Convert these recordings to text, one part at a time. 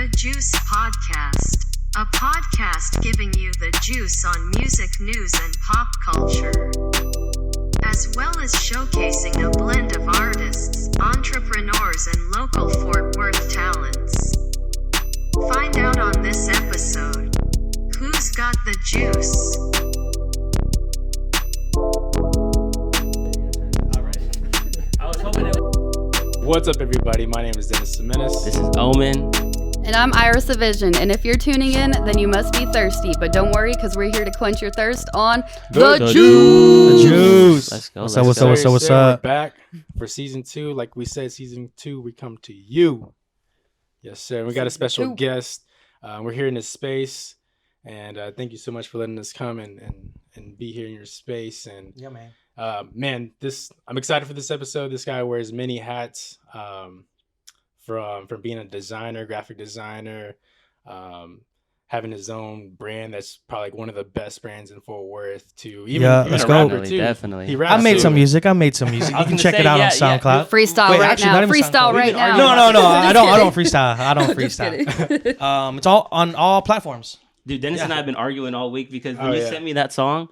The Juice Podcast, a podcast giving you the juice on music news and pop culture, as well as showcasing a blend of artists, entrepreneurs, and local Fort Worth talents. Find out on this episode, who's got the juice? What's up, everybody? My name is Dennis Semenis. This is Omen. And I'm Iris the Vision. And if you're tuning in, then you must be thirsty. But don't worry, because we're here to quench your thirst on the juice. The juice. Let's go. What's up? We're back for season 2. Like we said, season 2, we come to you. Yes, sir. We got a special guest. We're here in this space. And thank you so much for letting us come and be here in your space. And yeah, man. I'm excited for this episode. This guy wears many hats, from being a designer, graphic designer, having his own brand that's probably like one of the best brands in Fort Worth, to even let's a go. rapper too. Definitely. He raps I made too. some music. You can check it out on SoundCloud. Freestyle Wait, right actually, now. not even Freestyle SoundCloud. right now. No. I don't freestyle. Just kidding. It's all on all platforms. Dude, Dennis and I have been arguing all week because when you yeah. sent me that song,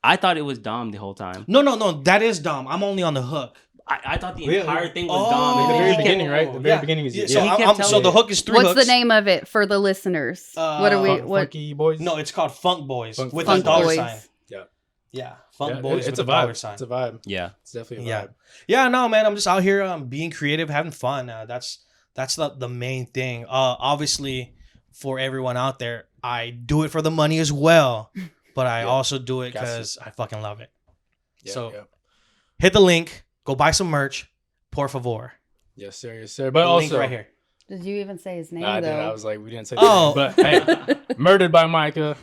I thought it was Dom the whole time. No. That is Dom. I'm only on the hook. I thought the entire thing was Dom. At And the then very he kept- beginning, right? The very beginning is So the hook is 3 What's hooks. the name of it for the listeners? What are we? What? Funky Boys? No, it's called Funk Boys with Funk a dollar Boys. sign. Yeah. Yeah, Funk Boys It's with a a dollar vibe. sign. It's a vibe. Yeah. It's definitely a Yeah. vibe. Yeah, no, man. I'm just out here being creative, having fun. That's the main thing. Obviously, for everyone out there, I do it for the money as well, but I also do it because I fucking love it. Yeah, Hit the link, go buy some merch, por favor. Yes, sir. Yes, sir. But The also, link right here. Did you even say his name I though? was like, we didn't say Oh. that. But hey, Murdered by Mycah.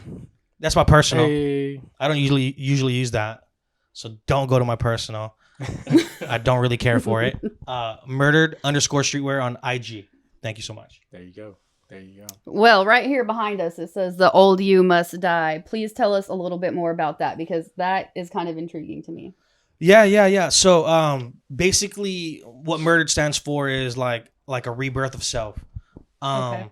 That's my personal. Hey. I don't usually use that, so don't go to my personal. I don't really care for it. Murdered_streetwear on IG. Thank you so much. There you go. Well, right here behind us, it says "The old you must die." Please tell us a little bit more about that because that is kind of intriguing to me. Yeah. So, basically, what Murdered stands for is like a rebirth of self. Okay.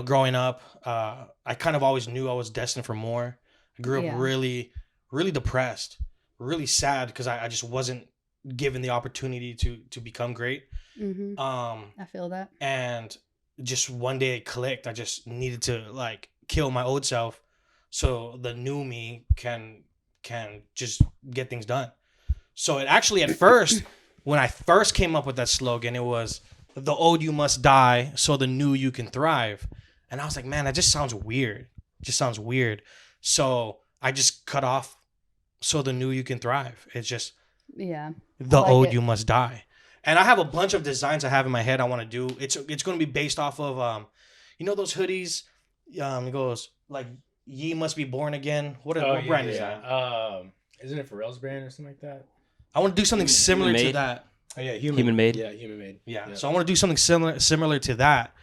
Growing up, I kind of always knew I was destined for more. I grew up really, really depressed, really sad because I just wasn't given the opportunity to become great. Mm-hmm. I feel that. And just one day it clicked. I just needed to like kill my old self so the new me can just get things done. So it actually, at first, when I first came up with that slogan, it was "The old you must die so the new you can thrive." And I was like, man, that just sounds weird. So I just cut off "so the new you can thrive." It's just the old you must die. And I have a bunch of designs I have in my head I want to do. It's going to be based off of those hoodies. It goes like "Ye must be born again." What brand is that? Isn't it Pharrell's brand or something like that? I want to do something similar to that. Oh yeah, Human made. Yeah, human made. Yeah. So I want to do something similar to that.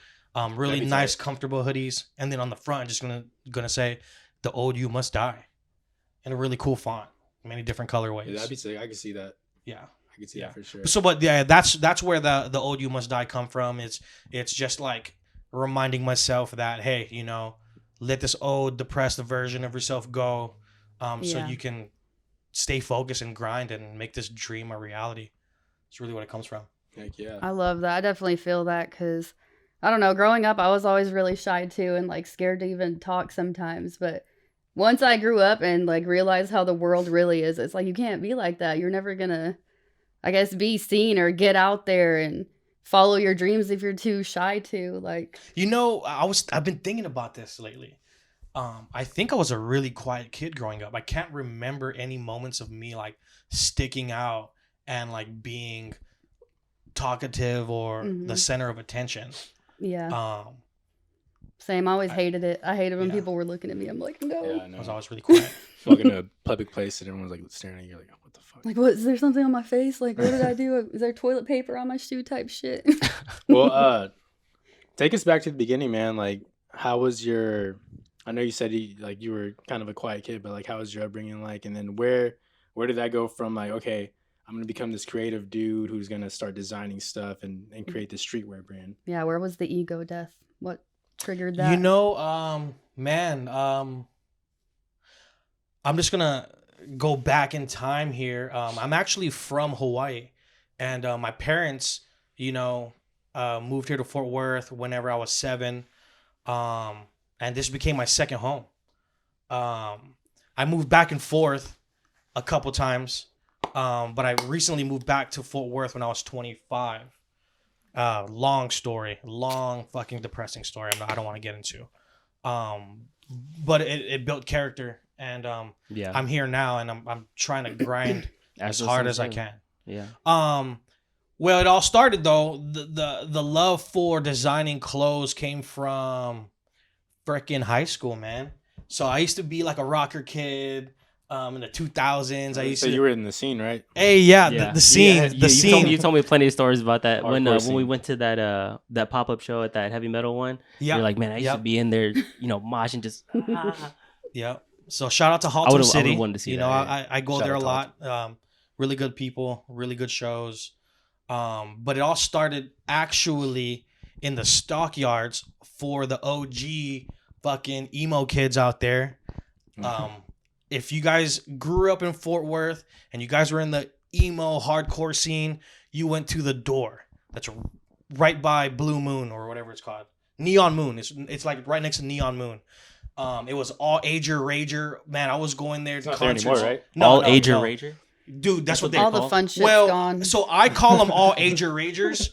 Really nice, tight. comfortable hoodies, and then on the front, just gonna say "The old you must die," in a really cool font, many different colorways. Yeah, that'd be sick. I can see that. Yeah. I can see that for sure. So, but yeah, that's where the old you must die come from. It's just like reminding myself that, hey, let this old depressed version of yourself go, so you can stay focused and grind and make this dream a reality. It's really what it comes from. Heck yeah. I love that. I definitely feel that because I don't know. Growing up, I was always really shy too and like scared to even talk sometimes. But once I grew up and like realized how the world really is, it's like you can't be like that. You're never gonna, I guess, be seen or get out there and follow your dreams if you're too shy to. Like, I've been thinking about this lately. I think I was a really quiet kid growing up. I can't remember any moments of me like sticking out and like being talkative or the center of attention. Yeah. Same. I always hated it. I hated when people were looking at me. I'm like, no. Yeah, I was always really quiet. Walking to a public place and everyone's like staring at you like, what the fuck? Like, what? Is there something on my face? Like, what did I do? Is there toilet paper on my shoe type shit? Well, take us back to the beginning, man. Like, how was your... I know you said you were kind of a quiet kid, but like, how was your upbringing like? And then where did that go from like, okay, I'm gonna become this creative dude who's gonna start designing stuff and create this streetwear brand. Yeah, where was the ego death? What triggered that? You know, man, I'm just gonna go back in time here. I'm actually from Hawaii, and my parents, you know, moved here to Fort Worth whenever I was 7, and this became my second home. I moved back and forth a couple times, but I recently moved back to Fort Worth when I was 25. Long story, long fucking depressing story. I don't want to get into, but it built character, and I'm here now, and I'm trying to grind as hard as I can. Yeah. Well, it all started though. The love for designing clothes came from freaking high school, man. So I used to be like a rocker kid. In the 2000s, I used to. You were in the scene, right? Hey, yeah. The scene, the scene. You told me plenty of stories about that when scene. we went to that pop-up show at that heavy metal one. Yeah, you're like, man, I used to be in there, you know, moshing just. Yeah. So shout out to I Halton City. wanted to see you that. know, Yeah. I go Shout there a out lot. Really good people, really good shows. But it all started actually in the stockyards for the OG fucking emo kids out there. If you guys grew up in Fort Worth and you guys were in the emo hardcore scene, you went to the Door. That's right by Blue Moon or whatever it's called. Neon Moon. It's like right next to Neon Moon. It was all Ager Rager. Man, I was going there. It's not there anymore, right? All Ager Rager? Dude, that's what they all call. the fun shit's gone. So I call them all Ager Ragers,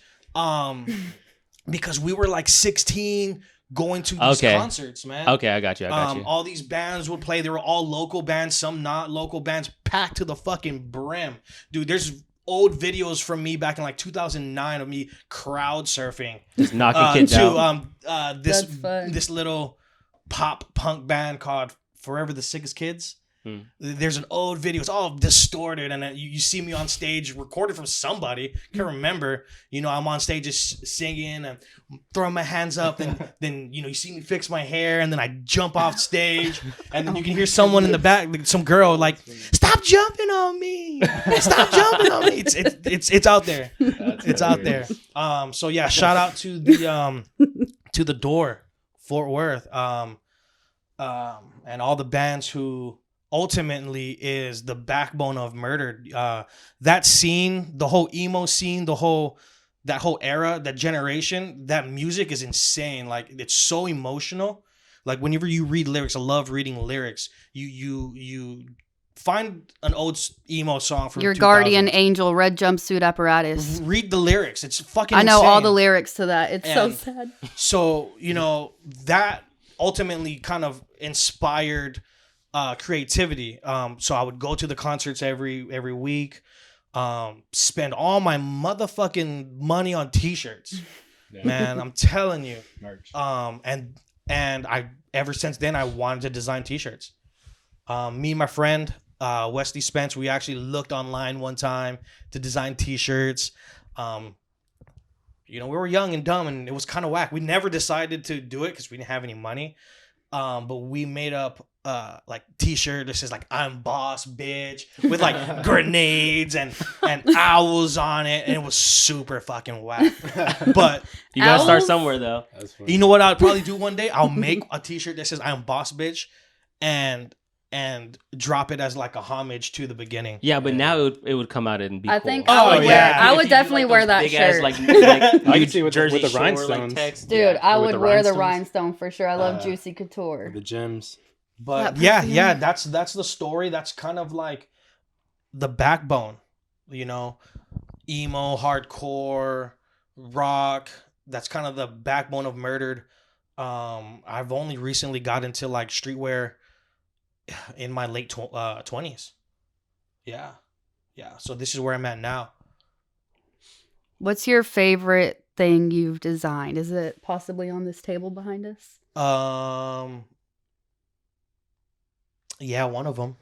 because we were like 16 going to these concerts, man. Okay, I got you. All these bands would play. They were all local bands, some not local bands, packed to the fucking brim. Dude, there's old videos from me back in like 2009 of me crowd surfing. Just knocking kids out. This little pop punk band called Forever the Sickest Kids. There's an old video. It's all distorted, and you see me on stage, recorded from somebody. Can't remember. You know, I'm on stage just singing and throwing my hands up, and then you know you see me fix my hair, and then I jump off stage, and then you can hear someone in the back, like some girl, like, "Stop jumping on me! Stop jumping on me!" It's out there. It's out there. So yeah, shout out to the Door, Fort Worth, and all the bands who ultimately is the backbone of Murdered. That scene, the whole emo scene, that whole era, that generation, that music is insane. Like, it's so emotional. Like, whenever you read lyrics, I love reading lyrics. You find an old emo song from Your 2000. guardian angel, red jumpsuit apparatus. Read the lyrics. It's fucking I know insane. all the lyrics to that. It's so sad. So, you know, that ultimately kind of inspired creativity. So I would go to the concerts every week, spend all my motherfucking money on t-shirts. Yeah. Man, I'm telling you. Merch. And I ever since then I wanted to design t-shirts. Me and my friend Wesley Spence, we actually looked online one time to design t-shirts. You know, we were young and dumb, and it was kind of whack. We never decided to do it because we didn't have any money. But we made up like t-shirt that says like "I'm boss, bitch" with like grenades and owls on it, and it was super fucking whack. But you gotta start somewhere though. You know what I'll probably do one day? I'll make a t-shirt that says "I'm boss, bitch" and drop it as like a homage to the beginning. Yeah, but now it would come out and be I cool. think I would definitely like wear that big shirt. Ass, like I can see with Jersey the Shore, rhinestones. like, text. Dude, I would wear the rhinestones. rhinestone for sure. I love Juicy Couture. The gems. But yeah, that's the story. That's kind of like the backbone, you know, emo, hardcore, rock. That's kind of the backbone of Murdered. I've only recently got into like streetwear in my late 20s. Yeah. So this is where I'm at now. What's your favorite thing you've designed? Is it possibly on this table behind us? Yeah, one of them.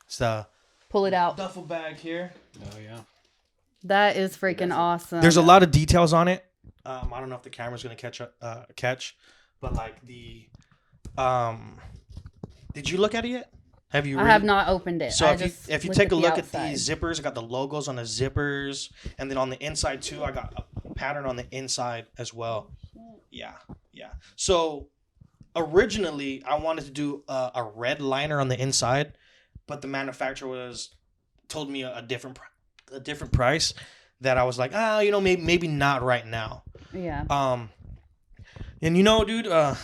It's the Pull it out. duffel bag here. Oh yeah. That is freaking awesome. There's a lot of details on it. I don't know if the camera's gonna catch, but like the did you look at it yet? Have you? I have not opened it. So I if you just if you looked take a look at outside. these zippers, I got the logos on the zippers, and then on the inside too, I got a pattern on the inside as well. Yeah. So originally, I wanted to do a red liner on the inside, but the manufacturer told me a different price that I was like, maybe not right now. Yeah. And dude,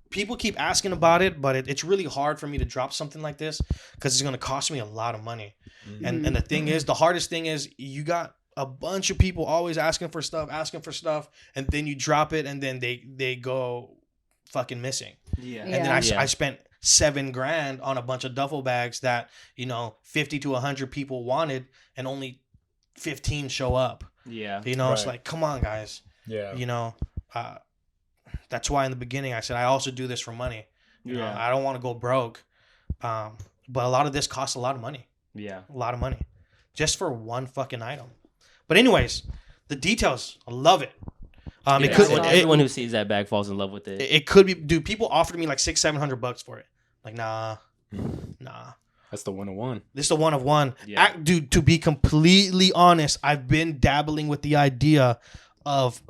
people keep asking about it, but it's really hard for me to drop something like this because it's gonna cost me a lot of money. Mm-hmm. And the thing is, the hardest thing is you got a bunch of people always asking for stuff, and then you drop it, and then they go fucking missing. Yeah. And then I spent $7,000 on a bunch of duffel bags that 50 to 100 people wanted, and only 15 show up. Yeah. It's like, come on, guys. Yeah. That's why in the beginning I said I also do this for money. You know, I don't want to go broke. But a lot of this costs a lot of money. Yeah. A lot of money. Just for one fucking item. But anyways, the details, I love it. It could everyone who sees that bag falls in love with it. It could be, dude, people offered me like $600-700 for it. Like, nah. That's the 101. This is the one of one. Yeah. Dude, to be completely honest, I've been dabbling with the idea of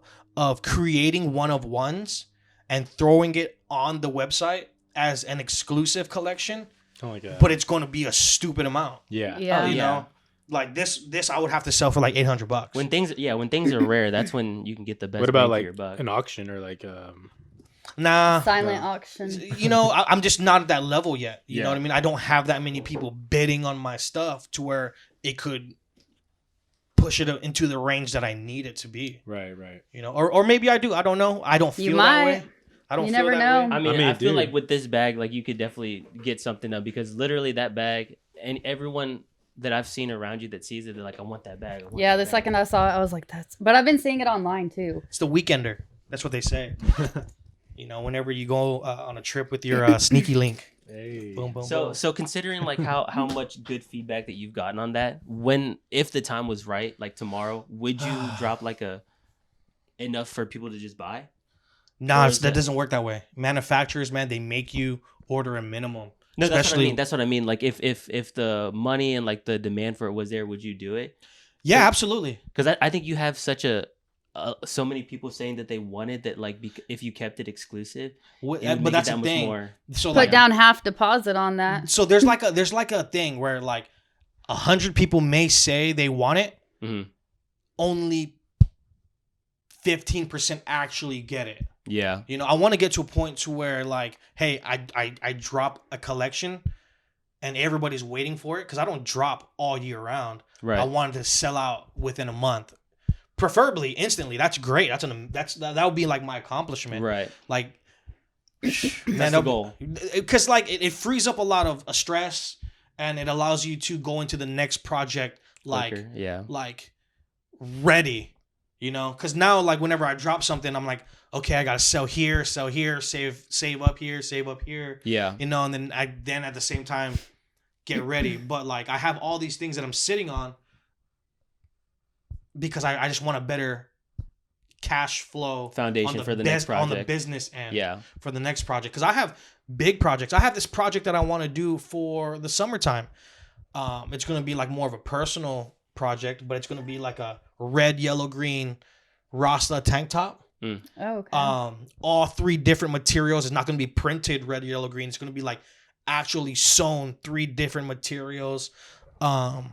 creating one of ones and throwing it on the website as an exclusive collection. Oh my god. But it's going to be a stupid amount. Yeah. Yeah. You know? Like this I would have to sell for like $800. When things are rare, that's when you can get the best. What about bang for like your buck. an auction or like Nah. Silent auction. I'm just not at that level yet. You Yeah. know what I mean? I don't have that many people bidding on my stuff to where it could push it into the range that I need it to be. right. Or maybe I do. I don't know. I don't feel that way. I don't You feel never that know. way. I feel dude. like with this bag, like you could definitely get something up because literally that bag and everyone that I've seen around you that sees it, they're like, I want that bag. Yeah, the second I saw it, I was like, that's. But I've been seeing it online too. It's the weekender. That's what they say. Whenever you go on a trip with your sneaky link. Hey. Boom, boom, So boom. considering like how much good feedback that you've gotten on that, if the time was right, like tomorrow, would you drop like enough for people to just buy? Nah, that doesn't work that way. Manufacturers, man, they make you order a minimum. No, that's what I mean. Like if the money and like the demand for it was there, would you do it? Yeah, absolutely. Because I think you have such so many people saying that they wanted that, like, if you kept it exclusive, But that's the thing. So Put down half deposit on that. So there's like a thing where like 100 people may say they want it. Mm-hmm. Only 15% actually get it. Yeah. I want to get to a point to where like, hey, I drop a collection and everybody's waiting for it because I don't drop all year round. Right. I wanted to sell out within a month, preferably instantly. That's great. That would be like my accomplishment. Right. Like, That's the goal. Because like it frees up a lot of stress and it allows you to go into the next project like Quicker, yeah. like ready. Because now like whenever I drop something, I'm like, okay, I gotta sell here, save up here. Yeah. And then I at the same time get ready. But like I have all these things that I'm sitting on because I just want a better cash flow Foundation for the next project. on the business end. Yeah. For the next project, because I have big projects. I have this project that I want to do for the summertime. It's gonna be like more of a personal project, but it's gonna be like a red, yellow, green Rasta tank top. Mm. Oh, okay. All 3 different materials. It's not going to be printed red, yellow, green. It's going to be like actually sewn 3 different materials. And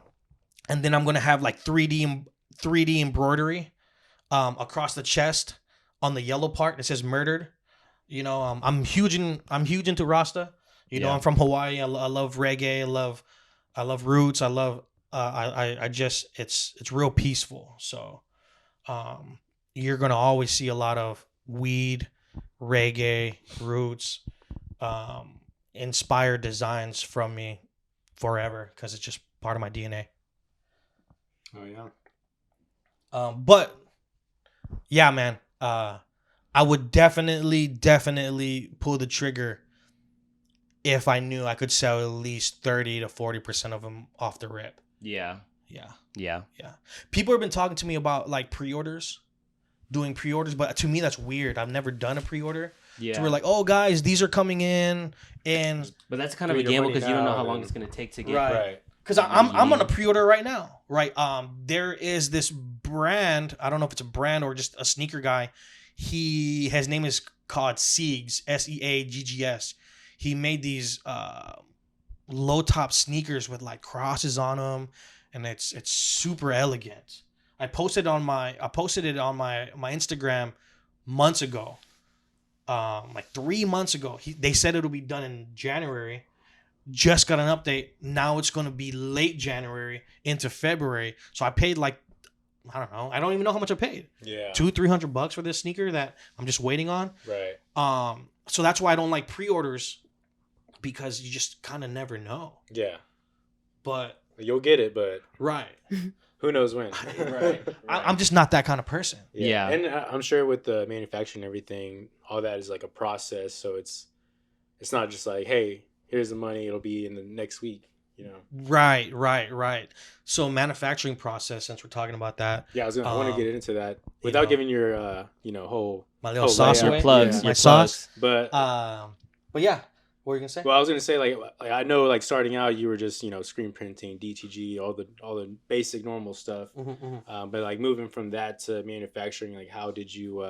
then I'm going to have like 3D embroidery across the chest on the yellow part. It says murdered. I'm huge into Rasta. I'm from Hawaii. I love reggae. I love roots. I love I just it's real peaceful. So you're gonna always see a lot of weed, reggae, roots, inspired designs from me forever because it's just part of my DNA. Oh yeah. But yeah, man, I would definitely pull the trigger if I knew I could sell at least 30 to 40% of them off the rip. Yeah. Yeah. Yeah. People have been talking to me about like pre-orders. doing pre-orders, but to me that's weird. I've never done a pre-order. Yeah. So we're like, oh guys, these are coming in, and But that's kind of Do a your gamble money because you don't know now how long and- it's gonna take to get. Right. Because I'm on a pre-order right now, right? There is this brand. I don't know if it's a brand or just a sneaker guy. His name is called Seaggs, Seaggs. He made these low top sneakers with like crosses on them, and it's super elegant. I posted it on my Instagram months ago, like 3 months ago. They said it'll be done in January. Just got an update. Now it's going to be late January into February. So I paid like, I don't know. I don't even know how much I paid. Yeah. $200-$300 for this sneaker that I'm just waiting on. Right. So that's why I don't like pre-orders, because you just kind of never know. Yeah. But You'll get it, but right. who knows when? Right. I'm just not that kind of person. Yeah. And I'm sure with the manufacturing and everything, all that is like a process. So it's not just like, hey, here's the money, it'll be in the next week, you know? Right. So manufacturing process, since we're talking about that. Yeah, I want to get into that without know, giving your, whole my little whole sauce layout. away. Plugs. Yeah. My Your sauce. plugs. But yeah. What were you gonna say? well, I was gonna say like I know like starting out you were just screen printing, DTG, all the basic normal stuff. But like moving from that to manufacturing, like how did you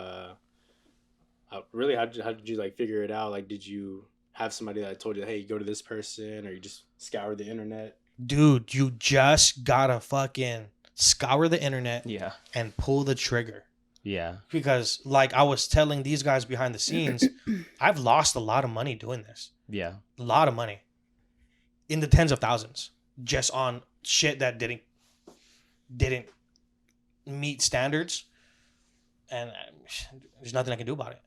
how did you like figure it out? Like did you have somebody that told you, hey, go to this person, or you just scour the internet? Dude, you just gotta fucking scour the internet Yeah. and pull the trigger. Yeah. Because like I was telling these guys behind the scenes, I've lost a lot of money doing this. Yeah. A lot of money. In the tens of thousands. Just on shit that didn't meet standards. And there's nothing I can do about it.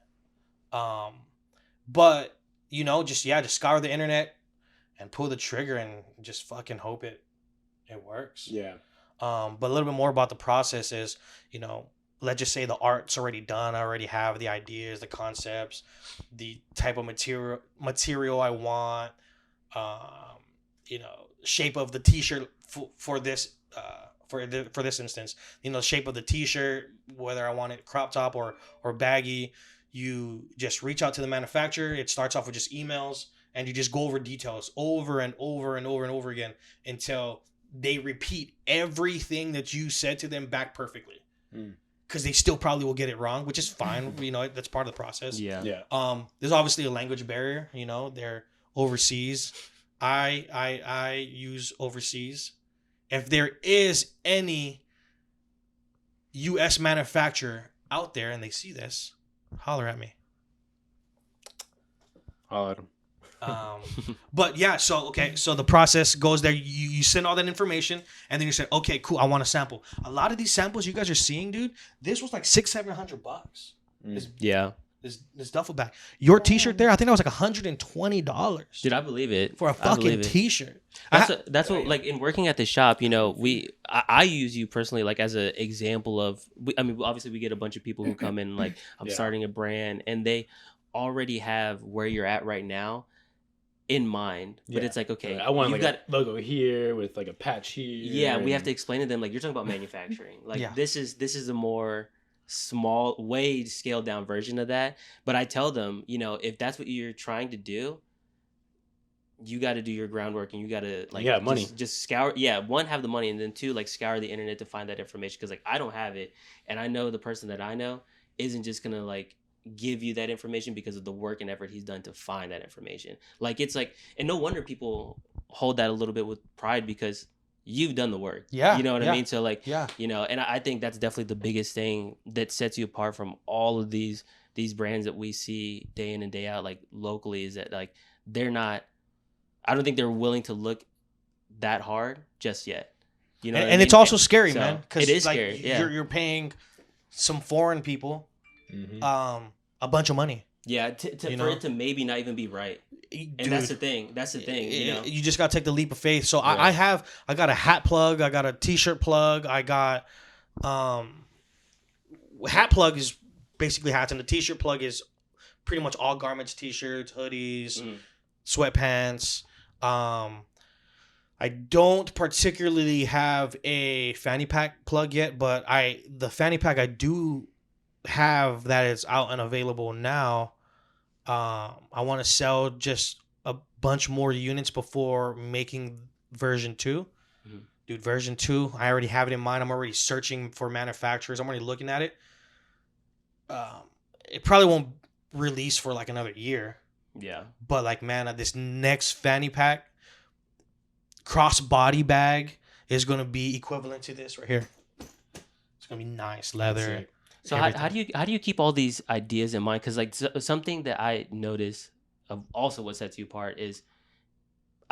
But just scour the internet and pull the trigger and just fucking hope it works. Yeah. But a little bit more about the process is, let's just say the art's already done. I already have the ideas, the concepts, the type of material I want, shape of the t-shirt for this for this instance, shape of the t-shirt, whether I want it crop top or baggy. You just reach out to the manufacturer. It starts off with just emails, and you just go over details over and over and over and over again until they repeat everything that you said to them back perfectly. Because they still probably will get it wrong, which is fine. That's part of the process. Yeah. Yeah. There's obviously a language barrier. They're overseas. I use overseas. If there is any U.S. manufacturer out there and they see this, holler at me. Holler at them. But yeah, so the process goes there. You send all that information, and then you say, okay, cool, I want a sample. A lot of these samples you guys are seeing, dude, this was like $600-$700. Yeah. This duffel bag. Your t-shirt there, I think that was like $120. Dude, I believe it. For a I believe fucking it. t-shirt. That's what like in working at the shop, I use you personally like as an example of. Obviously we get a bunch of people who come in like I'm Yeah. starting a brand, and they already have where you're at right now in mind. But Yeah. it's like, okay, I want you've like a logo here with like a patch here. yeah, we have and- to explain to them like you're talking about manufacturing. Like Yeah. this is a more small, way scaled down version of that. But I tell them, if that's what you're trying to do, you got to do your groundwork, and you got to like money. just scour. Yeah, one, have the money, and then two, like scour the internet to find that information, because like I don't have it, and I know the person that I know isn't just gonna like give you that information because of the work and effort he's done to find that information. Like it's like, and no wonder people hold that a little bit with pride, because you've done the work. Yeah, You know what yeah. I mean? So like, Yeah. and I think that's definitely the biggest thing that sets you apart from all of these brands that we see day in and day out, like locally, is that like I don't think they're willing to look that hard just yet. You know, what I And it's mean? also scary, So, man. Because it is like, scary. Yeah. you're paying some foreign people Mhm. a bunch of money. Yeah, for it to maybe not even be right. And that's the thing. You just gotta take the leap of faith. So Yeah. I got a hat plug, I got a t-shirt plug, I got hat plug is basically hats, and the t-shirt plug is pretty much all garments, t-shirts, hoodies, sweatpants. I don't particularly have a fanny pack plug yet, but the fanny pack I do have that is out and available now. I want to sell just a bunch more units before making version 2. Dude, version 2, I already have it in mind. I'm already searching for manufacturers. I'm already looking at it. It probably won't release for like another year. Yeah. But like, man, this next fanny pack crossbody bag is going to be equivalent to this right here. It's going to be nice leather. So how do you keep all these ideas in mind? Because like something that I notice of also what sets you apart is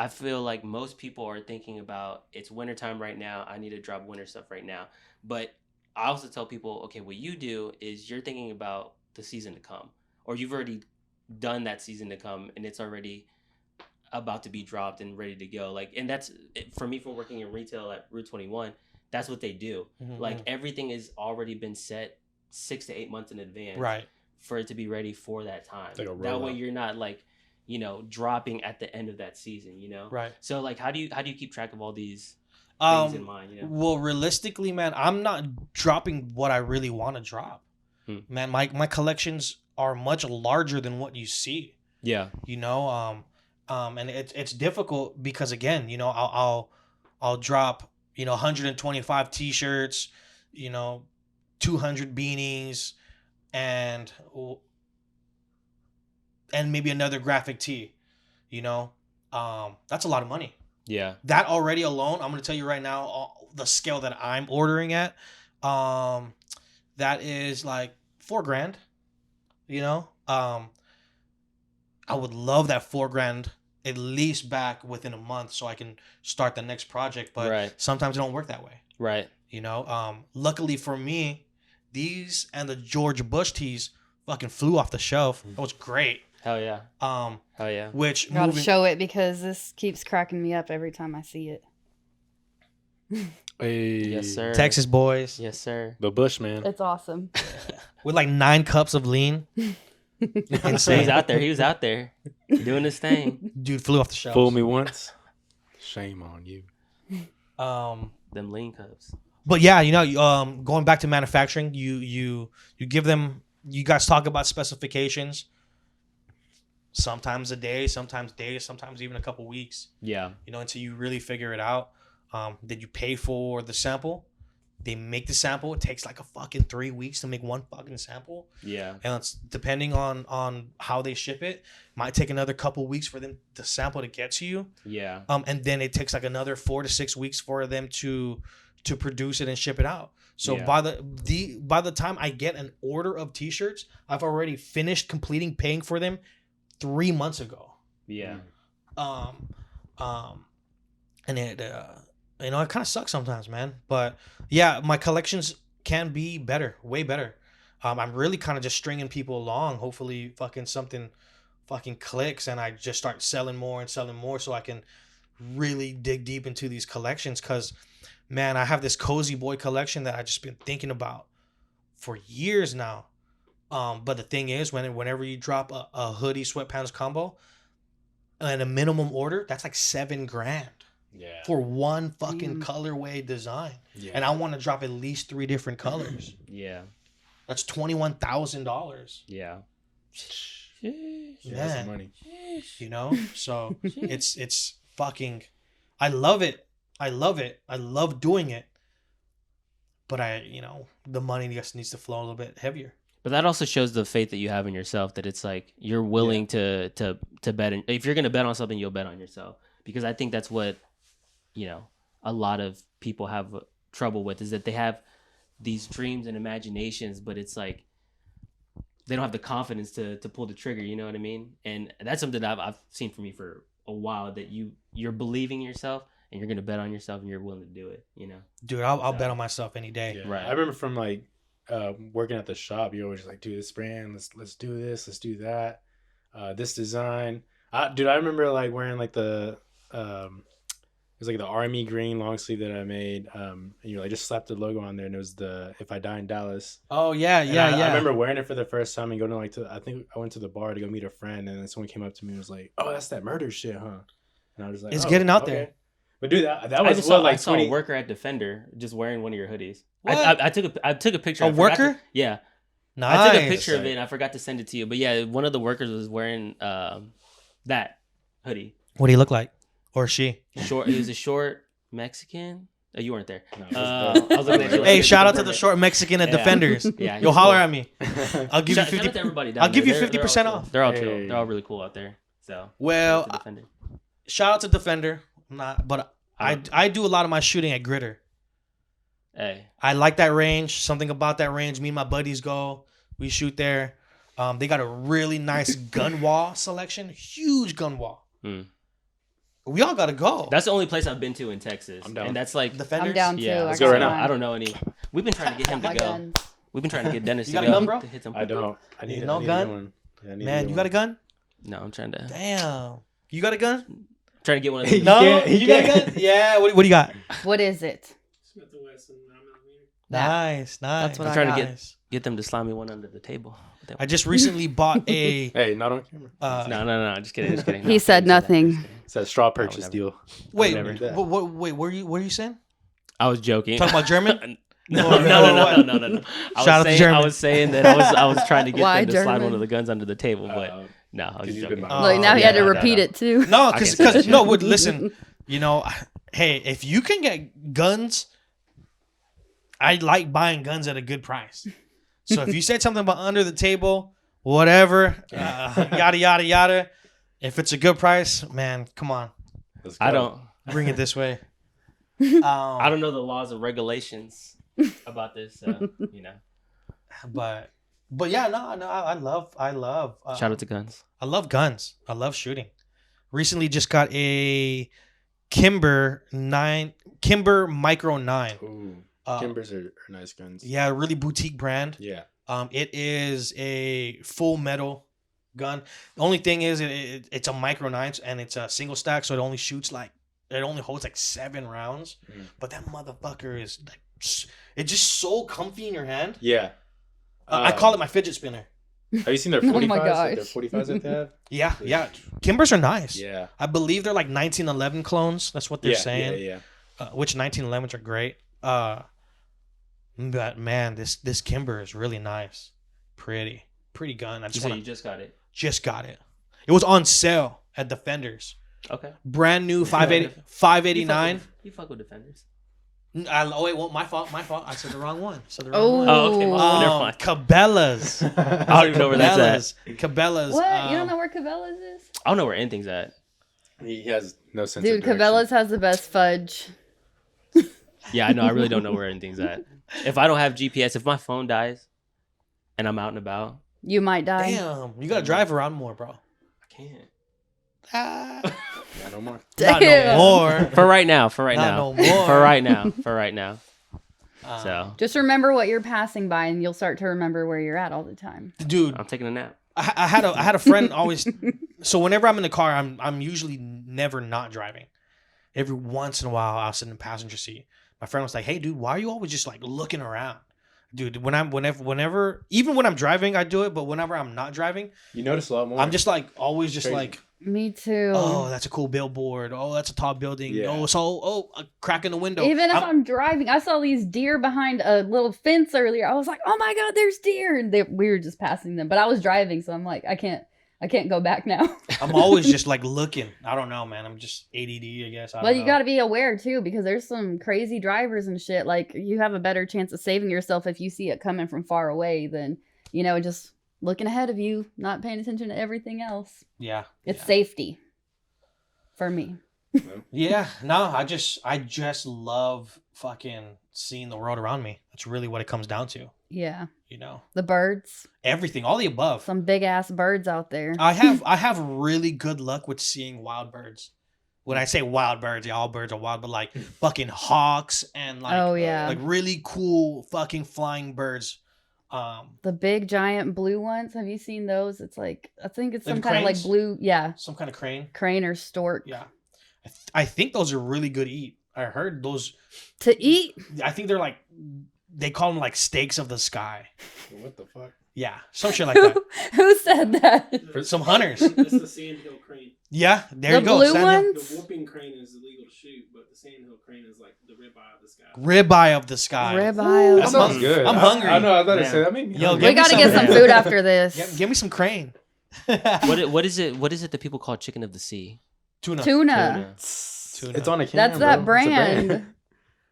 I feel like most people are thinking about it's wintertime right now. I need to drop winter stuff right now. But I also tell people, okay, what you do is you're thinking about the season to come, or you've already done that season to come and it's already about to be dropped and ready to go. Like, and that's for me, from working in retail at Route 21, that's what they do. Like everything has already been set 6 to 8 months in advance, right, for it to be ready for that time. Like that way you're not like, you know, dropping at the end of that season, you know? Right. So like how do you keep track of all these things in mind, you know? Well, realistically, man, I'm not dropping what I really want to drop. Man, my collections are much larger than what you see. Yeah. You know, and it's difficult because again, you know, I'll drop, you know, 125 t-shirts, you know, 200 beanies, and maybe another graphic tee, you know. That's a lot of money. Yeah. That already alone, I'm going to tell you right now, the scale that I'm ordering at, that is like $4,000, you know. I would love that $4,000 at least back within a month so I can start the next project, but sometimes it don't work that way. Right. You know, luckily for me, these and the George Bush tees fucking flew off the shelf. That was great. Hell yeah. Hell yeah. Which gotta show it because this keeps cracking me up every time I see it. Hey. Yes, sir. Texas boys. Yes, sir. The Bush, man. It's awesome. With like 9 cups of lean. Insane. He was out there doing his thing. Dude flew off the shelf. Fool me once, shame on you. Them lean cups. But yeah, you know, going back to manufacturing, you give them. You guys talk about specifications. Sometimes a day, sometimes days, sometimes even a couple weeks. Yeah. You know, until you really figure it out. Did you pay for the sample? They make the sample. It takes like a fucking 3 weeks to make one fucking sample. Yeah. And it's depending on how they ship it. Might take another couple weeks for them the sample to get to you. Yeah. And then it takes like another 4 to 6 weeks for them to produce it and ship it out. So by the time I get an order of t-shirts, I've already finished completing paying for them 3 months ago. Yeah. And it you know, it kind of sucks sometimes, man. But yeah, my collections can be better, way better. I'm really kind of just stringing people along. Hopefully fucking something fucking clicks and I just start selling more so I can really dig deep into these collections. Cause man, I have this cozy boy collection that I just been thinking about for years now. But the thing is, whenever you drop a hoodie sweatpants combo and a minimum order, that's like $7,000. Yeah. For one fucking colorway design. Yeah. And I want to drop at least 3 different colors. Yeah. That's $21,000. Yeah. Yeah. That's money. You know? So it's fucking I love it. I love doing it. But you know, the money just needs to flow a little bit heavier. But that also shows the faith that you have in yourself, that it's like you're willing to bet. If you're going to bet on something, you'll bet on yourself. Because I think that's what, you know, a lot of people have trouble with, is that they have these dreams and imaginations, but it's like they don't have the confidence to pull the trigger. You know what I mean? And that's something that I've seen for me for a while, that you're believing yourself and you're going to bet on yourself and you're willing to do it, you know? Dude, I'll bet on myself any day. Yeah. Right. I remember from like working at the shop, you're always like, dude, this brand, let's do this, let's do that. This design. Dude, I remember like wearing like the it was like the army green long sleeve that I made. And you like just slapped the logo on there, and it was the "If I Die in Dallas." Oh yeah, yeah. I remember wearing it for the first time and going to I think I went to the bar to go meet a friend, and then someone came up to me and was like, "Oh, that's that murder shit, huh?" And I was like, "It's getting out there." But dude, that was I saw a worker at Defender just wearing one of your hoodies. I took a picture. A worker? Yeah. Nice. I took a picture of it and I forgot to send it to you. But yeah, one of the workers was wearing that hoodie. What do you look like? Or she? Short. He was a short Mexican. Oh, you weren't there. No, I was looking at you. Hey, shout out to the short Mexican at Yeah. Defenders. Yeah, Yo, holler at me. I'll give you Shout out 50. to everybody down I'll give there. you 50% off. They're all Hey. chill. They're all really cool out there. So Well, shout out to Defender. shout out to Defender. But I do a lot of my shooting at Gritter. Hey, I like that range. Something about that range. Me and my buddies go. We shoot there. They got a really nice gun wall selection. Huge gun wall. Hmm. We all gotta go. that's the only place I've been to in Texas. I'm down. And that's like Defenders. I'm down too. yeah. I Let's go got right now. mine. I don't know any. We've been trying to get him to My go. guns. We've been trying to get Dennis You to got a go gun, bro? to hit some I people. don't. I need No I need gun? one. Yeah, I need Man, to you get got a one. gun? No, I'm trying to Damn. You got a gun? trying to get one of He those. No, can't- he you got a can't. gun? Yeah. What do you got? What is it? Smith & Wesson 9mm. Nice, nice. That's what I'm I trying to got. Nice. get them to slide me one under the table. I just recently bought a. Hey, not on camera. No, just kidding. Just kidding. He No, said I didn't say that. nothing. It's a straw purchase never. deal. Wait, never did that. wait. What are you saying? I was joking. Talking about German? No. Or I Shout out to German. I was saying that I was trying to get Why them to slide German? one of the guns under the table, but no, I was 'cause just you've joking. been Oh, Like now he had to yeah, repeat no. it too. No, I because can say that no. shit. Listen, you know, hey, if you can get guns, I like buying guns at a good price. So if you said something about under the table, whatever, yada yada yada, if it's a good price, man, come on, Let's go. I don't bring it this way. I don't know the laws and regulations about this, so you know. But yeah, no, I love. Shout out to guns. I love guns. I love shooting. Recently, just got a Kimber Micro 9. Ooh, Uh, Kimbers are nice guns. Yeah, really boutique brand. Yeah. It is a full metal gun. The only thing is it's a Micro 9 and it's a single stack, so it only holds like 7 rounds. Mm. But that motherfucker is like, it's just so comfy in your hand. Yeah. I call it my fidget spinner. Have you seen their Oh 45s? my Like their gosh. 45s that they have? Yeah. Kimbers are nice. Yeah. I believe they're like 1911 clones. That's what they're saying. Yeah. Which 1911s are great. But man, this Kimber is really nice. Pretty gun. I You just said want you just got it. just got it. It was on sale at Defenders. Okay. Brand new 589. You fuck with defenders. Oh wait, well, my fault. I said the wrong one. Oh. Oh, okay. Well, never mind. Cabela's. I don't even know where that's at. Cabela's. What? You don't know where Cabela's is? I don't know where anything's at. He has no sense Dude, of direction. Cabela's has the best fudge. Yeah, I know. I really don't know where anything's at. If I don't have GPS, if my phone dies, and I'm out and about, You might die. Damn, you gotta drive around more, bro. I can't. Ah, Yeah, no more. not no Damn. more. For right now. For right Not now. no more. For right now. For right now. Uh, So Just remember what you're passing by, and you'll start to remember where you're at all the time. dude, I'm taking a nap. I had a friend always. So whenever I'm in the car, I'm usually never not driving. Every once in a while, I'll sit in the passenger seat. My friend was like, "Hey, dude, why are you always just like looking around?" Dude, whenever, even when I'm driving, I do it. But whenever I'm not driving, You notice a lot more. I'm just like always just Crazy. like, Me too. oh, that's a cool billboard. Oh, that's a tall building. Yeah. A crack in the window. Even if I'm driving, I saw these deer behind a little fence earlier. I was like, "Oh my god, there's deer!" And we were just passing them, but I was driving, so I'm like, I can't go back now. I'm always just like looking. I don't know, man. I'm just ADD, I guess. I But don't you know. got to be aware too, because there's some crazy drivers and shit. Like you have a better chance of saving yourself if you see it coming from far away than just looking ahead of you, not paying attention to everything else. Yeah. It's yeah. safety for me. Yeah, no, I just love fucking seeing the world around me. That's really what it comes down to. Yeah, the birds, Everything, all the above. some big ass birds out there. I have really good luck with seeing wild birds. When I say wild birds, yeah, all birds are wild, but like fucking hawks and like Oh yeah, like really cool fucking flying birds. the big giant blue ones. Have you seen those? It's like I think it's Like some kind of like cranes? blue, yeah, Some kind of crane. crane or stork. Yeah, I think those are really good to eat. I heard those. To eat. I think they're like they call them like steaks of the sky. What the fuck? Yeah, some shit like that. Who said that? For some hunters. It's the sandhill crane. Yeah, there The you go. blue Sandhill. ones? The whooping crane is illegal to shoot, but the sandhill crane is like the ribeye of the sky. Ribeye of the sky. Ribeye. That I'm sounds hungry. good. I'm hungry. I know. I thought Yeah. it said that made me Yo, hungry. give We me gotta get some some- food after this. Give me some crane. What is it? What is it that people call chicken of the sea? Tuna. Tuna. It's on a can. That's that bro. It's a brand.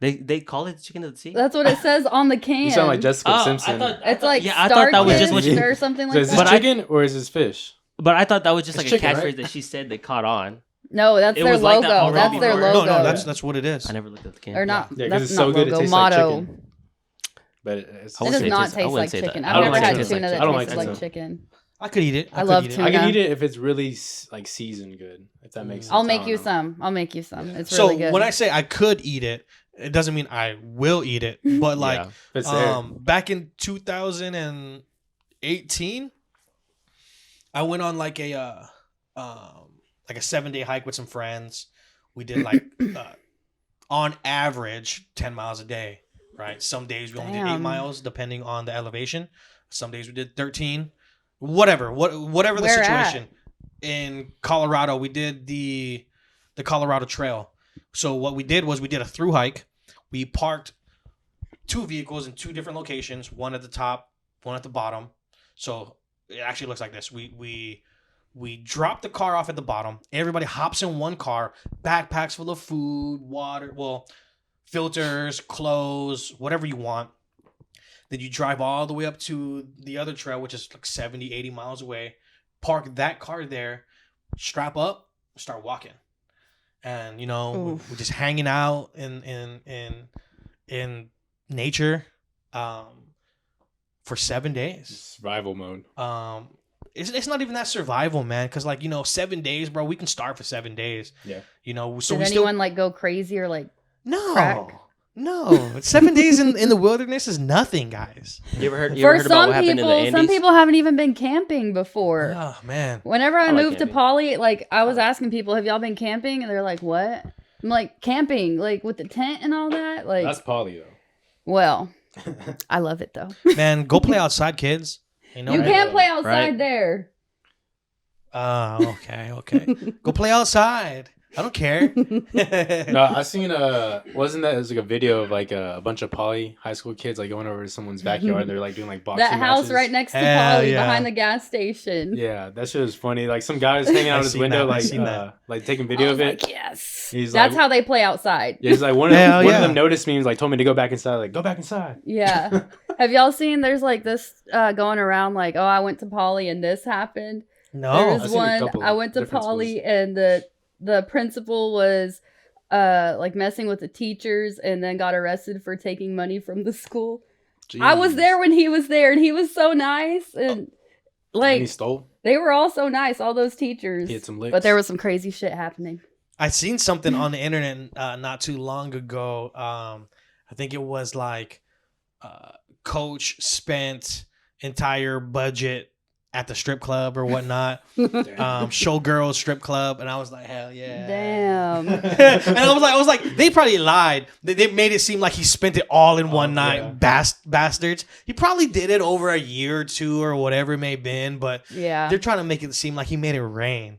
They call it chicken of the sea. That's what it says on the can. You sound like Jessica Oh, Simpson. It's like yeah, I thought that was just what Starkist you. or something So like is this that. But I- chicken or is this fish? But I thought that was just It's like chicken, a catchphrase right? that she said that caught on. No, that's It their was like logo. that already That's their before. logo. No, that's what it is. I never looked at the can. Or not. Yeah, 'cause that's it's not so good, it logo. tastes like Motto. chicken. But it's I It wouldn't does say it not tastes- I taste wouldn't like say that. chicken. I I've don't never like had chicken. tuna that I don't tastes like like tuna. chicken. I could eat it. I love could eat it. tuna. I can eat it if it's really like seasoned good. If that makes sense. I'll I make don't you know. some. I'll make you some. It's So really good. when I say I could eat it, it doesn't mean I will eat it. But like Yeah. If it's there. back in 2018, I went on like a 7-day hike with some friends. We did like on average 10 miles a day, right? Some days we only did 8 Damn. miles depending on the elevation. Some days we did 13. Whatever the Where situation. In Colorado, we did the Colorado Trail. So what we did was we did a through hike. We parked 2 vehicles in 2 different locations, one at the top, one at the bottom. So it actually looks like this. We drop the car off at the bottom. Everybody hops in one car, backpacks full of food, water, filters, clothes, whatever you want. Then you drive all the way up to the other trail, which is like 70, 80 miles away. Park that car there, strap up, start walking. And, we're just hanging out in nature for 7 days. Survival mode. It's not even that survival, man, because 7 days, bro, we can starve for 7 days. Yeah. So Did we anyone like go crazy or like crack? no 7 days in the wilderness is nothing, guys. You ever heard For about some what happened in the people, Andes? some people haven't even been camping before. Oh man, Whenever I I like moved to camping. Poly, like I was asking people, "Have y'all been camping?" And they're like, "What?" I'm like, "Camping, like with the tent and all that." Like, That's poly though. well, I love it though. man, go play outside, kids. You know, You right? can't play outside Right. there. Okay. Go play outside. I don't care. No, I seen wasn't that it was like a video of like a bunch of poly high school kids like going over to someone's backyard and they're like doing like boxing That house matches. right next to Hell Poly, yeah. behind the gas station. Yeah, that shit was funny. Like some guy was hanging out I his seen window that, I like seen that. like taking I video was of it. like, yes. He's That's like- how they play outside. Yeah, he's like one Hell of yeah. them noticed me and was like told me to go back inside. Like go back inside. Yeah. Have y'all seen? There's like this going around like, oh, I went to Poly and this happened. There No. I've was seen a one. couple I went to different Poly schools. and the principal was like messing with the teachers and then got arrested for taking money from the school. I was Jeez. there when he was there and he was so nice and And he like stole. they were all so nice, all those teachers. He had some licks. But there was some crazy shit happening. I seen something on the internet not too long ago. I think it was like coach spent entire budget at the strip club or whatnot. Showgirl strip club, and I was like, hell yeah. Damn. And I was like, they probably lied. They made it seem like he spent it all in one night. yeah. Bastards. He probably did it over a year or two or whatever it may have been, but Yeah. they're trying to make it seem like he made it rain.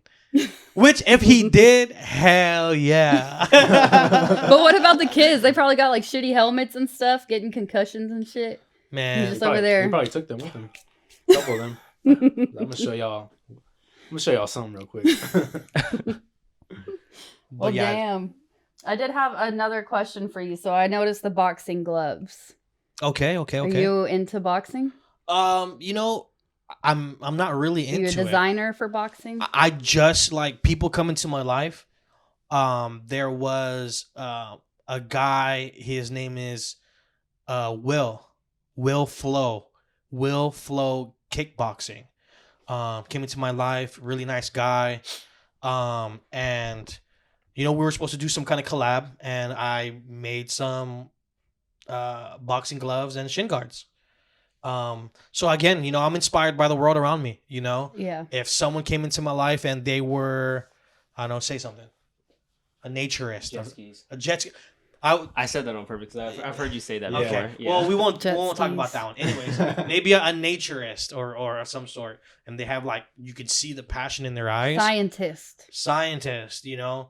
Which, if he did, hell yeah. But what about the kids? They probably got like shitty helmets and stuff, getting concussions and shit. Man, Just over there. He probably took them with him. A couple of them. I'm gonna show y'all something real quick. Well, yeah. damn. I did have another question for you. So I noticed the boxing gloves. Okay. Are you into boxing? I'm not really Are you a into it. designer for boxing? I just like people come into my life. There was a guy. His name is Will Flow Kickboxing. Came into my life. Really nice guy. And we were supposed to do some kind of collab, and I made some boxing gloves and shin guards. So again, I'm inspired by the world around me. Yeah. If someone came into my life and they were, I don't know, say something, a naturist, Jet skis. a jet ski. I said that on purpose because I've heard you say that Yeah. before. Okay. Yeah. Well, we won't Jet talk skis. about that one. Anyways, maybe a naturist or of some sort, and they have you could see the passion in their eyes. Scientist. Scientist, you A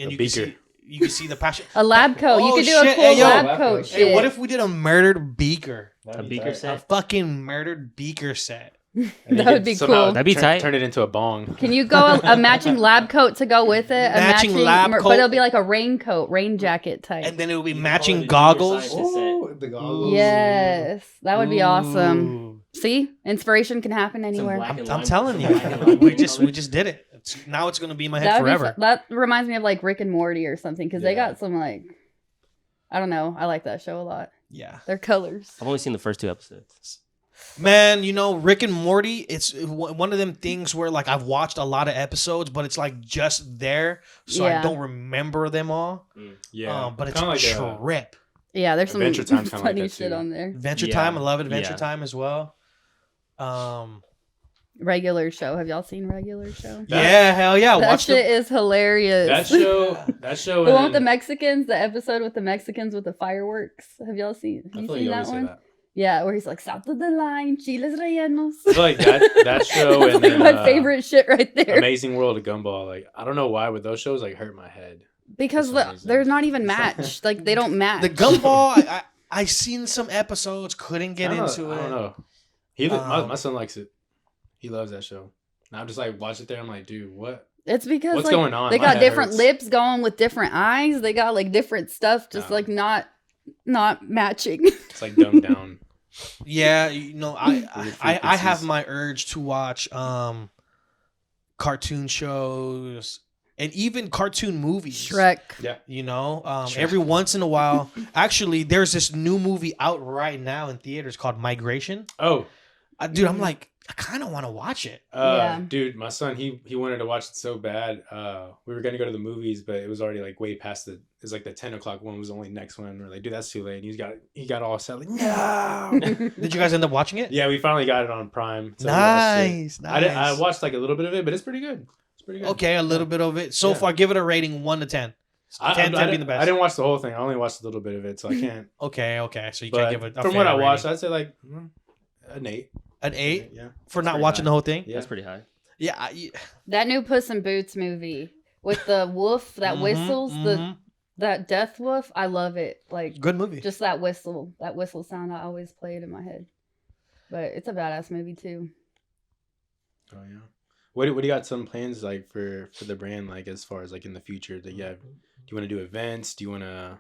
can beaker. see, you can see the passion. A lab coat. You Oh, could do a shit. cool Hey, yo. lab coat Hey, shit. what if we did a murdered beaker? A beaker A set. fucking murdered beaker set. And That you would could be somehow cool. That'd be tight. Turn it into a bong. Can you go a matching lab coat to go with it? A Matching lab coat. But it'll be like a raincoat, rain jacket type. And then it will be You can matching call it a goggles. junior scientist. Ooh, the goggles. Yes, that would be awesome. Ooh. See, inspiration can happen Some anywhere. black and I'm lime- telling you, black and lime we color. just did it. Now it's gonna be in my head That would be forever. that reminds me of like Rick and Morty or something because they Yeah. got some like, I don't know. I like that show a lot. Yeah, Their colors. I've only seen the first 2 episodes. man. You know, Rick and Morty. It's one of them things where like I've watched a lot of episodes, but it's like just there, so I Yeah. don't remember them all. Yeah. But it's Kinda a like trip. Yeah, there's some Adventure Time's kinda like funny that, shit too. on there. Adventure Yeah. Time. I love Adventure Yeah. Time as well. Regular Show. Have y'all seen Regular Show? Yeah, hell yeah. That Watch shit is hilarious. That show. The one with and the then- Mexicans, the episode with the Mexicans with the fireworks. Have y'all seen? I Have you feel like seen you that always say one? that. Yeah, where he's like, "South of the line, chiles rellenos." I feel like that show That's and like then, my favorite shit right there. Amazing World of Gumball. Like I don't know why, but those shows like hurt my head. Because for some reason. they're not even matched. Like they don't match. the Gumball. I seen some episodes. Couldn't get into I it. don't know. My Um, son likes it. He loves that show. And I'm just like watch it there. I'm like, dude, what? It's because What's like going on? they My got head different hurts. lips going with different eyes. They got like different stuff, just No. like not matching. It's like dumbed down. Yeah, you know, Weird I have frequencies. my urge to watch cartoon shows and even cartoon movies. Shrek. Yeah. You know, Sure. every once in a while. Actually, there's this new movie out right now in theaters called Migration. Oh, Dude, I'm like, I kind of want to watch it. Yeah. dude, my son he wanted to watch it so bad. We were gonna go to the movies, but it was already like way past the. It's like the 10 o'clock one was the only next one. We're like, dude, that's too late. And he got all set like, no. Did you guys end up watching it? Yeah, we finally got it on Prime. So we watched it. Nice, I watched like a little bit of it, but it's pretty good. It's pretty good. Okay, a little bit of it. So Yeah. far, give it a rating 1 to 10. 10 being the best. I didn't watch the whole thing. I only watched a little bit of it, so I can't. Okay. So you But can't give it. A from what fair I watched, rating. I'd say like an 8. An 8 Yeah. for not pretty watching high. the whole thing. Yeah. That's pretty high. Yeah. That new Puss in Boots movie with the wolf that Mhm, whistles, mhm. that death wolf. I love it. Like Good movie. just that whistle sound I always played in my head. But it's a badass movie too. Oh yeah. What do you got some plans like for the brand like as far as like in the future that you have? Do you want to do events? Do you want to?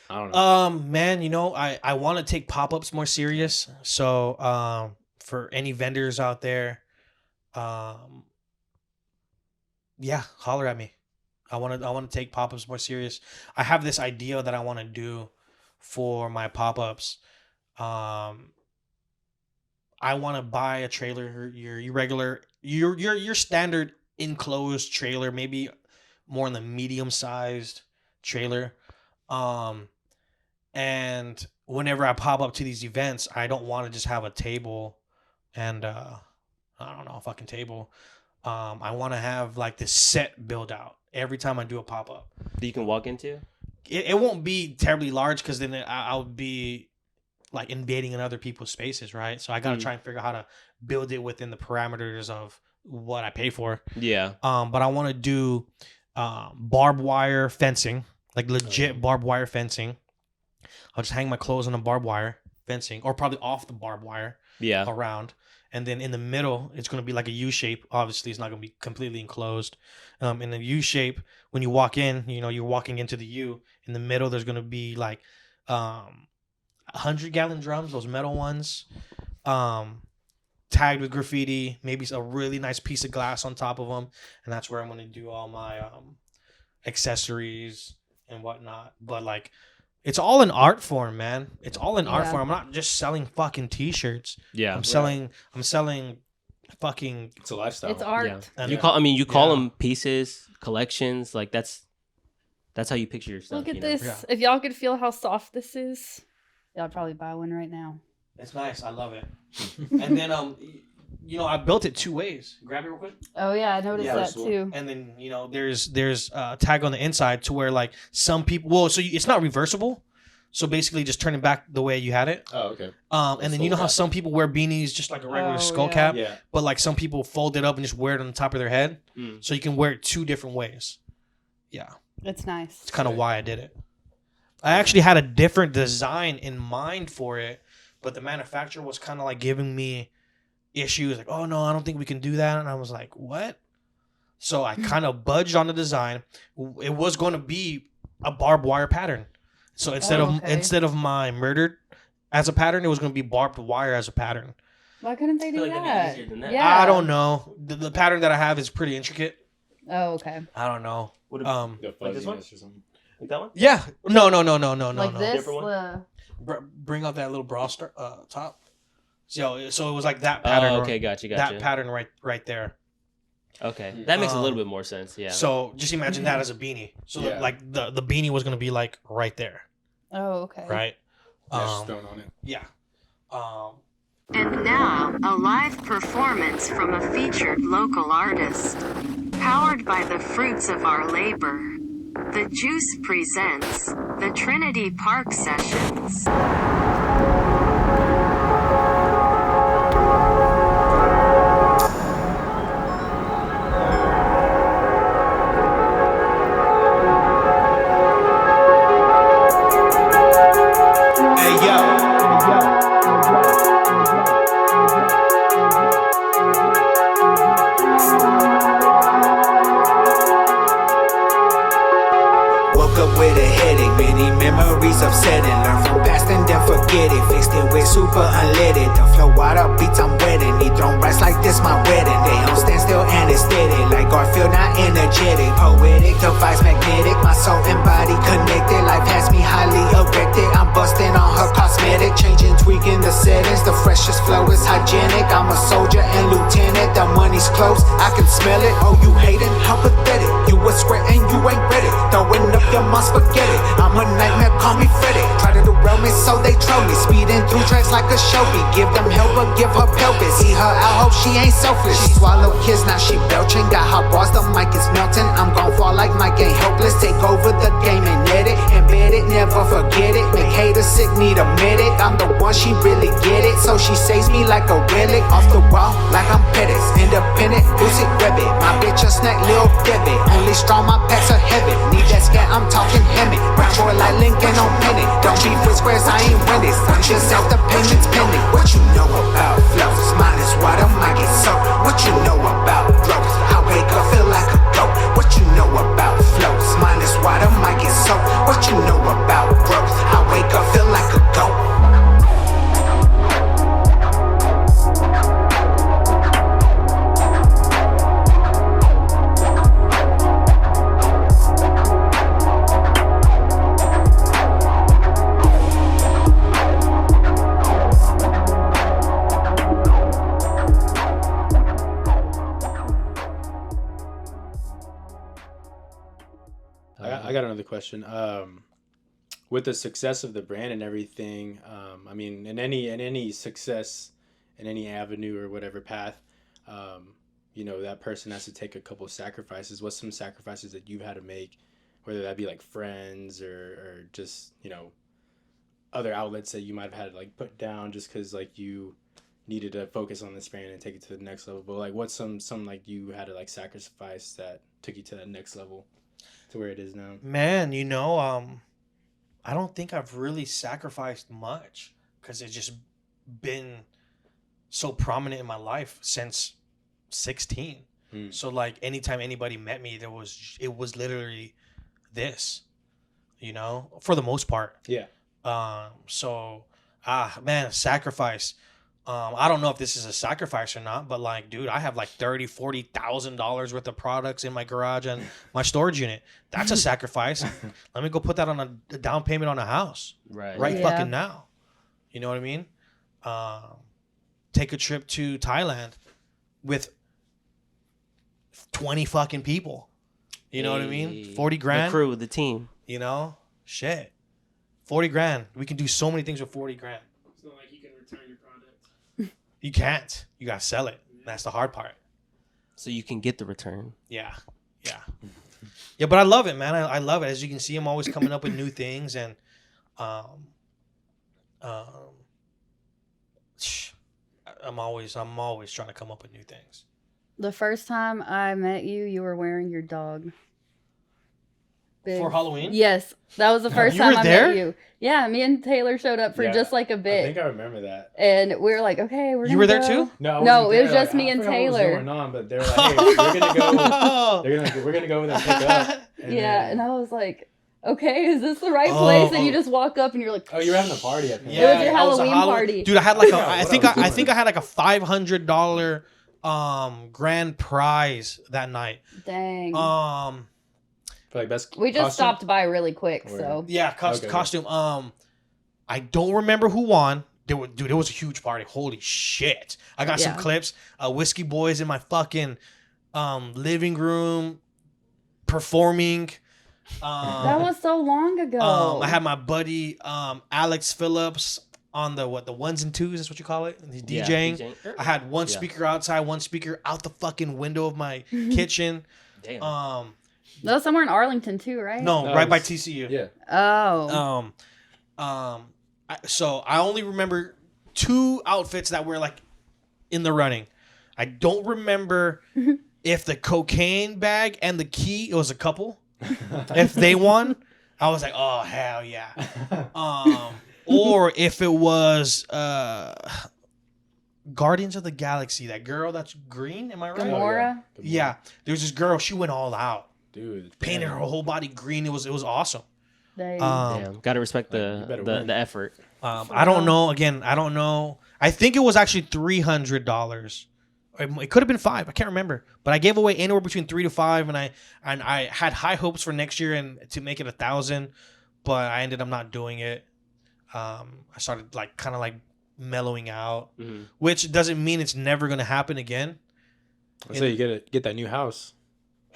I don't know. Man, you know, I want to take pop-ups more serious. So, for any vendors out there, yeah, holler at me. I want to take pop-ups more serious. I have this idea that I want to do for my pop-ups. I want to buy a trailer, your regular, your standard enclosed trailer, maybe more in the medium-sized trailer. And whenever I pop up to these events, I don't want to just have a table and I don't know, a fucking table. I want to have like this set build out every time I do a pop up. That you can walk into? It won't be terribly large because then I'll be like invading in other people's spaces, right? So I gotta try and figure out how to build it within the parameters of what I pay for. Yeah. But I want to do barbed wire fencing, like legit barbed wire fencing. I'll just hang my clothes on the barbed wire fencing, or probably off the barbed wire Yeah. around. And then in the middle, it's going to be like a U shape. Obviously, it's not going to be completely enclosed. In the U shape, when you walk in, you know, you're walking into the U. In the middle, there's going to be like 100-gallon drums, those metal ones, tagged with graffiti, maybe a really nice piece of glass on top of them. And that's where I'm going to do all my accessories and whatnot. But like, it's all an art form, man. It's all an art Yeah. form. I'm not just selling fucking t-shirts. Yeah. I'm selling fucking It's a lifestyle. It's art. Yeah. And You yeah. call Yeah. them pieces, collections. Like that's how you picture yourself. Look at you know? this. Yeah. If y'all could feel how soft this is, y'all probably buy one right now. It's nice. I love it. And then you know, I built it 2 ways. Grab it real quick. Oh yeah, I noticed Yeah, that first one. too. And then, you know, there's a tag on the inside to where like some people, well, so it's not reversible. So basically just turn it back the way you had it. Oh, okay. And then you know how Skull cap. some people wear beanies just like a regular Oh, skull yeah. cap, Yeah. but like some people fold it up and just wear it on the top of their head. Mm. So you can wear it 2 different ways. Yeah. It's nice. It's kind of why I did it. I actually had a different design in mind for it, but the manufacturer was kind of like giving me issues, like, oh no, I don't think we can do that. And I was like, what? So I kind of budged on the design. It was going to be a barbed wire pattern. So instead of my murdered as a pattern, it was going to be barbed wire as a pattern. Why couldn't they I do feel like that'd be that? easier than that. Yeah. I don't know. The pattern that I have is pretty intricate. Oh, okay. I don't know. Would it, The Like this one? fuzziness or something. like that one? Yeah. No. Like this. Different one? Bring out that little bra top. So it was like that pattern. Oh, okay, gotcha. That pattern right there. Okay, that makes a little bit more sense. Yeah. So just imagine that as a beanie. So Yeah. like the beanie was gonna be like right there, Oh, okay. right? Mesh stone on it. Yeah. And now, a live performance from a featured local artist. Powered by the fruits of our labor. The Juice presents the Trinity Park Sessions. Hey yo. Woke up with a headache, many memories upsetting. Learn from past and then forget it. Fixed it with super unleaded. The flow water beats I'm wetting. Need thrown rice like this my wedding. They on stand still anesthetic. Like Garfield, not energetic. Poetic, device magnetic. My soul and body connected. Life has me highly erected. I'm busting on her cosmetic. Changing, tweaking the settings. The freshest flow is hygienic. I'm a soldier and lieutenant. The money's close, I can smell it. Oh, you hating? How pathetic. You a square and you ain't ready. Throwing up your must forget it. I'm a nightmare, call me Freddy. Try to derail me, so they troll me. Speeding through tracks like a Shelby. Give them help, but give her pelvis. See her out, hope she ain't selfish. She swallow kids, now she belching. Got hot bars, the mic is melting. I'm gon' fall like Mike ain't helpless. Take over the game and net it. Embed it, never forget it. Make haters sick, need a medic. I'm the one, she really get it. So she saves me like a relic. Off the wall, like I'm Pettis. Independent, Lucy Rabbit. My bitch a snack, Lil Debbit. Only strong, my packs are heavy. Need that scat, I'm talking Hemi. Brown boy like Lincoln on Penny. Don't beef with squares, I ain't winning. I'm just out the payments pending. What you know about flows? Mine is water, might get soaked. What you know about growth? I wake up, feel like a goat. What you know about flows? Mine is water, might get soaked. What you know about growth? I wake up, feel like a goat. I got another question. With the success of the brand and everything, I mean, in any success, in any avenue or whatever path, you know, that person has to take a couple of sacrifices. What's some sacrifices that you've had to make, whether that be like friends or just, you know, other outlets that you might have had to like put down just because like you needed to focus on this brand and take it to the next level. But like, what's some like you had to like sacrifice that took you to that next level? To where it is now. Man, you know, I don't think I've really sacrificed much because it's just been so prominent in my life since 16. So like anytime anybody met me, it was literally this, you know, for the most part. Yeah. Man, sacrifice. I don't know if this is a sacrifice or not, but like, dude, I have like $30,000-$40,000 worth of products in my garage and my storage unit. That's a sacrifice. Let me go put that on a down payment on a house Right. right Yeah. fucking now. You know what I mean? Take a trip to Thailand with 20 fucking people. You know what I mean? Hey. 40 grand. The crew, the team. You know? Shit. 40 grand. We can do so many things with 40 grand. It's not like you can return your product. You can't. You gotta sell it. That's the hard part. So you can get the return. Yeah. Yeah, but I love it, man. I love it. As you can see, I'm always coming up with new things, and I'm always trying to come up with new things. The first time I met you, you were wearing your dog. big. For Halloween? Yes, that was the first You time were I there? met you. Yeah, me and Taylor showed up for Yeah, just like a I bit, think I remember that. and we were like, okay, we're. You were there go. too? No, I No, wasn't it was there, just like, me I and forgot what was Taylor. going on, but they were like, "Hey, we're gonna go. We're gonna go in and pick up." And Yeah, then- and I was like, okay, is this the right Oh, place? And you oh. just walk up and you're like, Oh, you were having a party up here. It was your that was a Halloween party. Dude, I had like forgot I what think I was I think doing. I had like a $500 grand prize that night. dang. For like best. We just costume? stopped by really quick, Word. so. Yeah, Okay. costume. I don't remember who won. Dude, it was a huge party. Holy shit! I got some Yeah. clips. Whiskey Boys in my fucking living room performing. That was so long ago. I had my buddy Alex Phillips on the ones and twos. That's what you call it. He's Yeah, DJing. I had one Yeah. speaker outside, one speaker out the fucking window of my kitchen. Damn. That was somewhere in Arlington too, right? No, No, right by it's- TCU. Yeah. Oh. So I only remember 2 outfits that were like in the running. I don't remember if the cocaine bag and the key, it was a couple. If they won, I was like, oh hell yeah. Or if it was Guardians of the Galaxy, that girl that's green, am I right? Gamora? Yeah, there's this girl. She went all out, Dude. painted damn. her whole body green. It was awesome. Dang. Damn. Gotta respect you better win. the effort. I don't know. Again, I don't know. I think it was actually $300. It could have been $5. I can't remember. But I gave away anywhere between $3 to $5, and I had high hopes for next year and to make it $1,000, but I ended up not doing it. I started like kind of like mellowing out, which doesn't mean it's never gonna happen again. So you get that new house.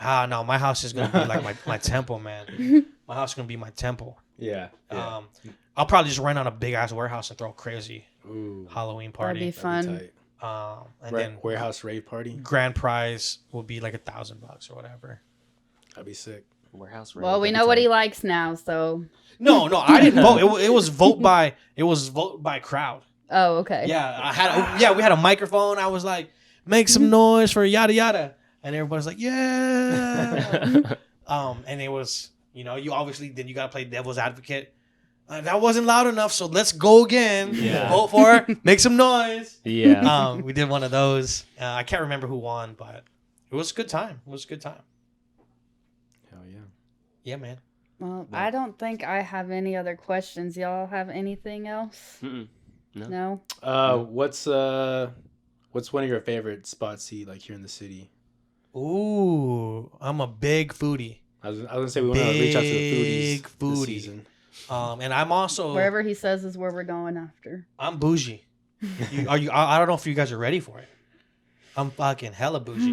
No, my house is gonna be like my temple, man. My house is gonna be my temple. Yeah. yeah. I'll probably just rent out a big ass warehouse and throw a crazy Ooh. Halloween That'd party. be fun. That'd be tight. And Ra- then warehouse rave party. grand prize will be like $1,000 or whatever. That'd be sick. Warehouse. Well, we know what he likes now, so. No, I didn't vote. It was vote by crowd. Oh, okay. Yeah, we had a microphone. I was like, make some noise for yada yada, and everybody's like, yeah. And it was, you obviously then you gotta play devil's advocate. That wasn't loud enough, so let's go again. Yeah. Vote for it. Make some noise. Yeah. We did one of those. I can't remember who won, but it was a good time. Hell yeah. Yeah, man. Well, I don't think I have any other questions. Y'all have anything else? Mm-mm. No? What's one of your favorite spots to eat like here in the city? Ooh, I'm a big foodie. I was gonna say we want to reach out to the Big foodies foodie. this season. And I'm also Wherever he says is where we're going after. I'm bougie. I don't know if you guys are ready for it. I'm fucking hella bougie.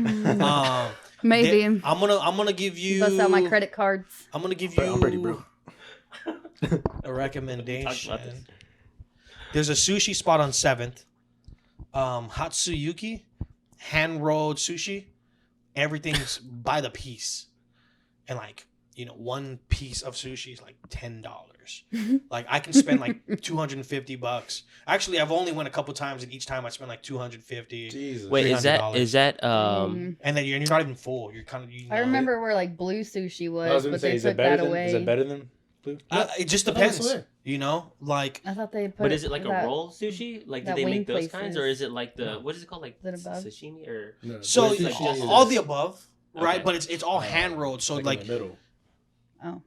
Maybe. I'm gonna give you. Bust out my credit cards. I'm gonna give you. I'm pretty broke. A recommendation. about this. There's a sushi spot on 7th. Hatsuyuki, hand rolled sushi. Everything's by the piece, and like one piece of sushi is like $10. Like I can spend like $250. Actually, I've only went a couple times, and each time I spend like $250. Jesus. Wait, is that Mm. And then you're not even full. You're kind of. I remember where like Blue Sushi I was, was gonna but say, they is took it better that than? away. Is it better than Blue? It just I thought it was depends. there. Like I thought they put. But is it like a that- roll sushi? Like, do that they wing make those places. kinds, or is it like the what is it called, like Is it above? sashimi or? No, so. Blue like sushi just- is All the above, right? Okay. But it's all hand rolled. So like. in the middle. Oh,